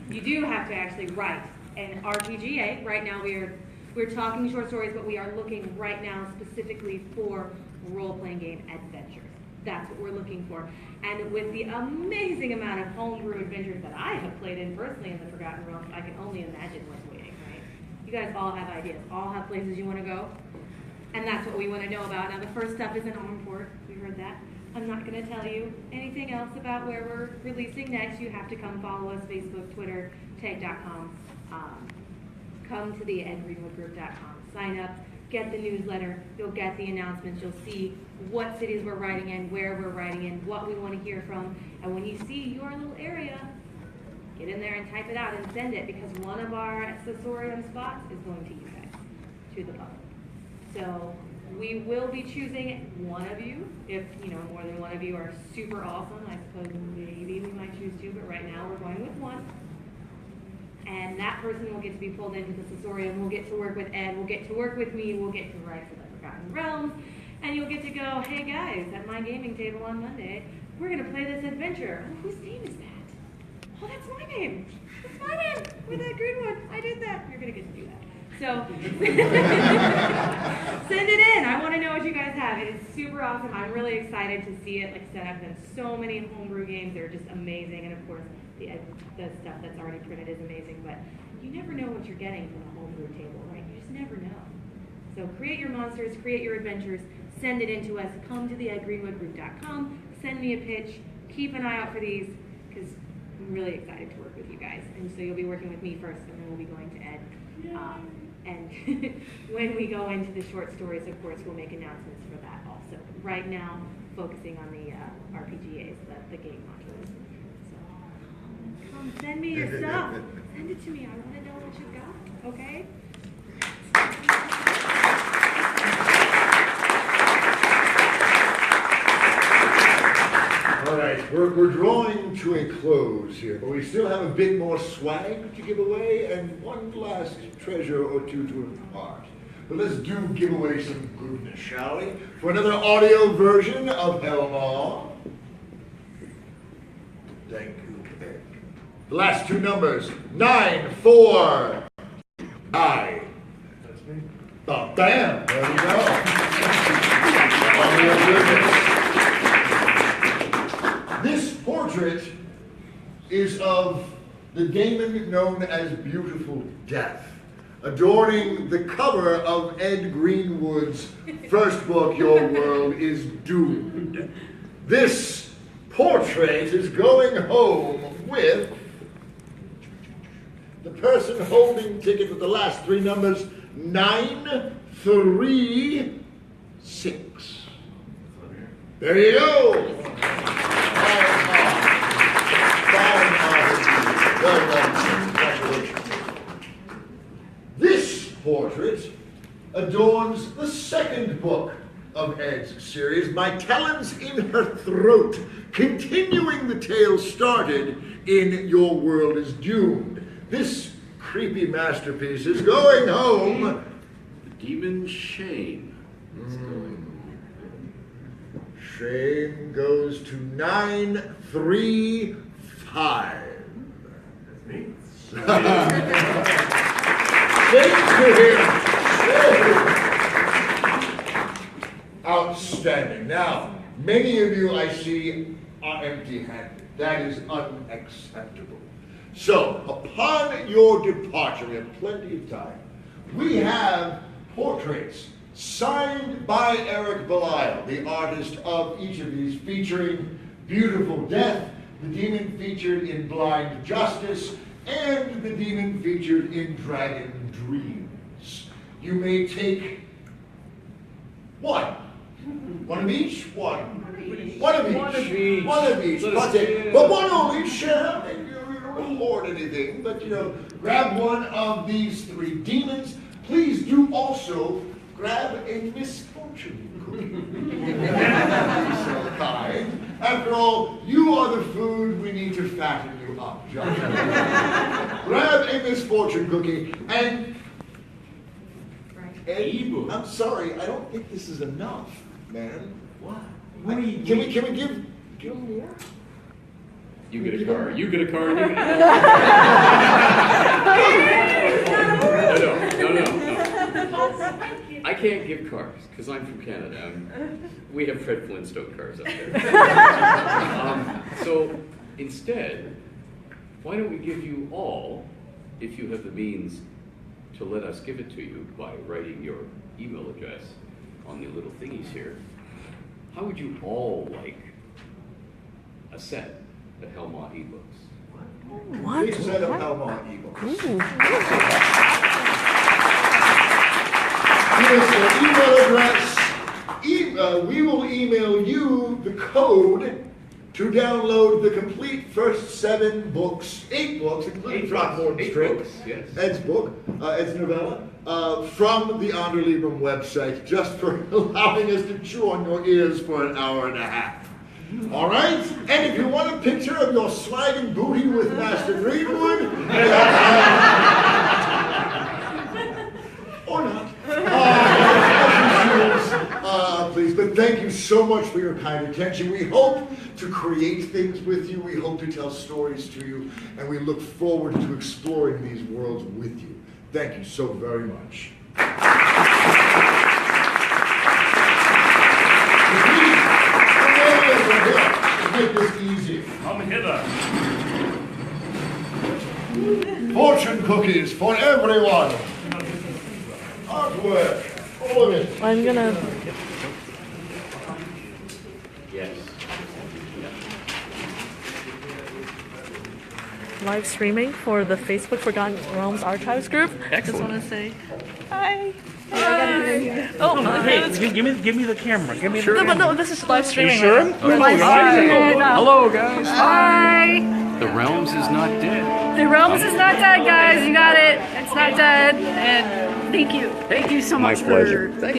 You do have to actually write an RPGA. Right now, we're talking short stories, but we are looking right now specifically for role-playing game adventures. That's what we're looking for. And with the amazing amount of homebrew adventures that I have played in personally in the Forgotten Realms, I can only imagine what's waiting, right? You guys all have ideas, all have places you want to go. And that's what we want to know about. Now, the first step is in Onport. We heard that. I'm not going to tell you anything else about where we're releasing next. You have to come follow us, Facebook, Twitter, tag.com. Come to the greenwoodgroup.com. Sign up. Get the newsletter, you'll get the announcements, you'll see what cities we're writing in, where we're writing in, what we want to hear from, and when you see your little area, get in there and type it out and send it, because one of our Sensorium spots is going to you guys, to the public. So we will be choosing one of you, if more than one of you are super awesome. I suppose maybe we might choose two, but right now we're going with one. And that person will get to be pulled into the Sensorium. We'll get to work with Ed. We'll get to work with me. We'll get to write for the Forgotten Realms. And you'll get to go, hey guys, at my gaming table on Monday, we're going to play this adventure. Oh, whose name is that? Oh, that's my name. That's my name. With that Greenwood. I did that. You're going to get to do that. So send it in. I want to know what you guys have. It is super awesome. I'm really excited to see it. Like I said, I've done so many homebrew games. They're just amazing. And of course, the stuff that's already printed is amazing. But you never know what you're getting from a homebrew table, right? You just never know. So create your monsters, create your adventures, send it in to us. Come to the greenwoodgroup.com. Send me a pitch. Keep an eye out for these because I'm really excited to work with you guys. And so you'll be working with me first, and then we'll be going to Ed. And when we go into the short stories, of course, we'll make announcements for that also. Right now, focusing on the RPGAs, the game modules. So come send me your stuff. Send it to me. I want to know what you've got, okay? All right, we're drawing to a close here, but we still have a bit more swag to give away and one last treasure or two to impart. But let's give away some goodness, shall we? For another audio version of Helmar. Thank you. The last two numbers, 9, 4, 9. That's me. Oh, bam! There we go. This portrait is of the demon known as Beautiful Death, adorning the cover of Ed Greenwood's first book, Your World is Doomed. This portrait is going home with the person holding ticket with the last three numbers, 936. There you go. Congratulations. This portrait adorns the second book of Ed's series, My Talons in Her Throat, continuing the tale started in Your World is Doomed. This creepy masterpiece is going home. The demon Shane. Shane goes to 935. That's me. Outstanding. Now, many of you I see are empty-handed. That is unacceptable. So, upon your departure, we have plenty of time, we have portraits signed by Eric Belial, the artist of each of these, featuring Beautiful Death, the demon featured in Blind Justice, and the demon featured in Dragon Dreams. You may take one. One of each? One of each. One of each. But one only. Share. You don't hoard anything, but grab one of these three demons. Please do also grab a misfortune cookie. So kind. After all, you are the food we need to fatten you up, John. Grab a misfortune cookie and Ed, I'm sorry, I don't think this is enough, man. What? Can we give more? You get a car. You get a car. You get a car. No. I can't give cars because I'm from Canada. We have Fred Flintstone cars up there. So instead, why don't we give you all, if you have the means to let us give it to you by writing your email address on the little thingies here, how would you all like a set of Helmont ebooks? What? A set of Helmont ebooks. Here's your email address. We will email you the code to download the complete first 8 books, including Throckmorton's Strip, yes. Ed's book, Ed's novella, from the Anderlibrum website, just for allowing us to chew on your ears for an hour and a half. All right? And if you want a picture of your slagging booty with Master Greenwood, or not, please, but thank you so much for your kind attention. We hope to create things with you. We hope to tell stories to you. And we look forward to exploring these worlds with you. Thank you so very much. Let's make this easy. Come hither. Fortune cookies for everyone. Artwork. All of it. I'm gonna. Yes. Live streaming for the Facebook Forgotten Realms Archives group. Excellent. Just want to say hi. Hey, give me the camera. Give me the No, this is live streaming. You sure? We're live streaming. Hello, guys. Hi. The Realms is not dead. The Realms is not dead, guys. You got it. It's not dead. And thank you. Thank you so much My pleasure. for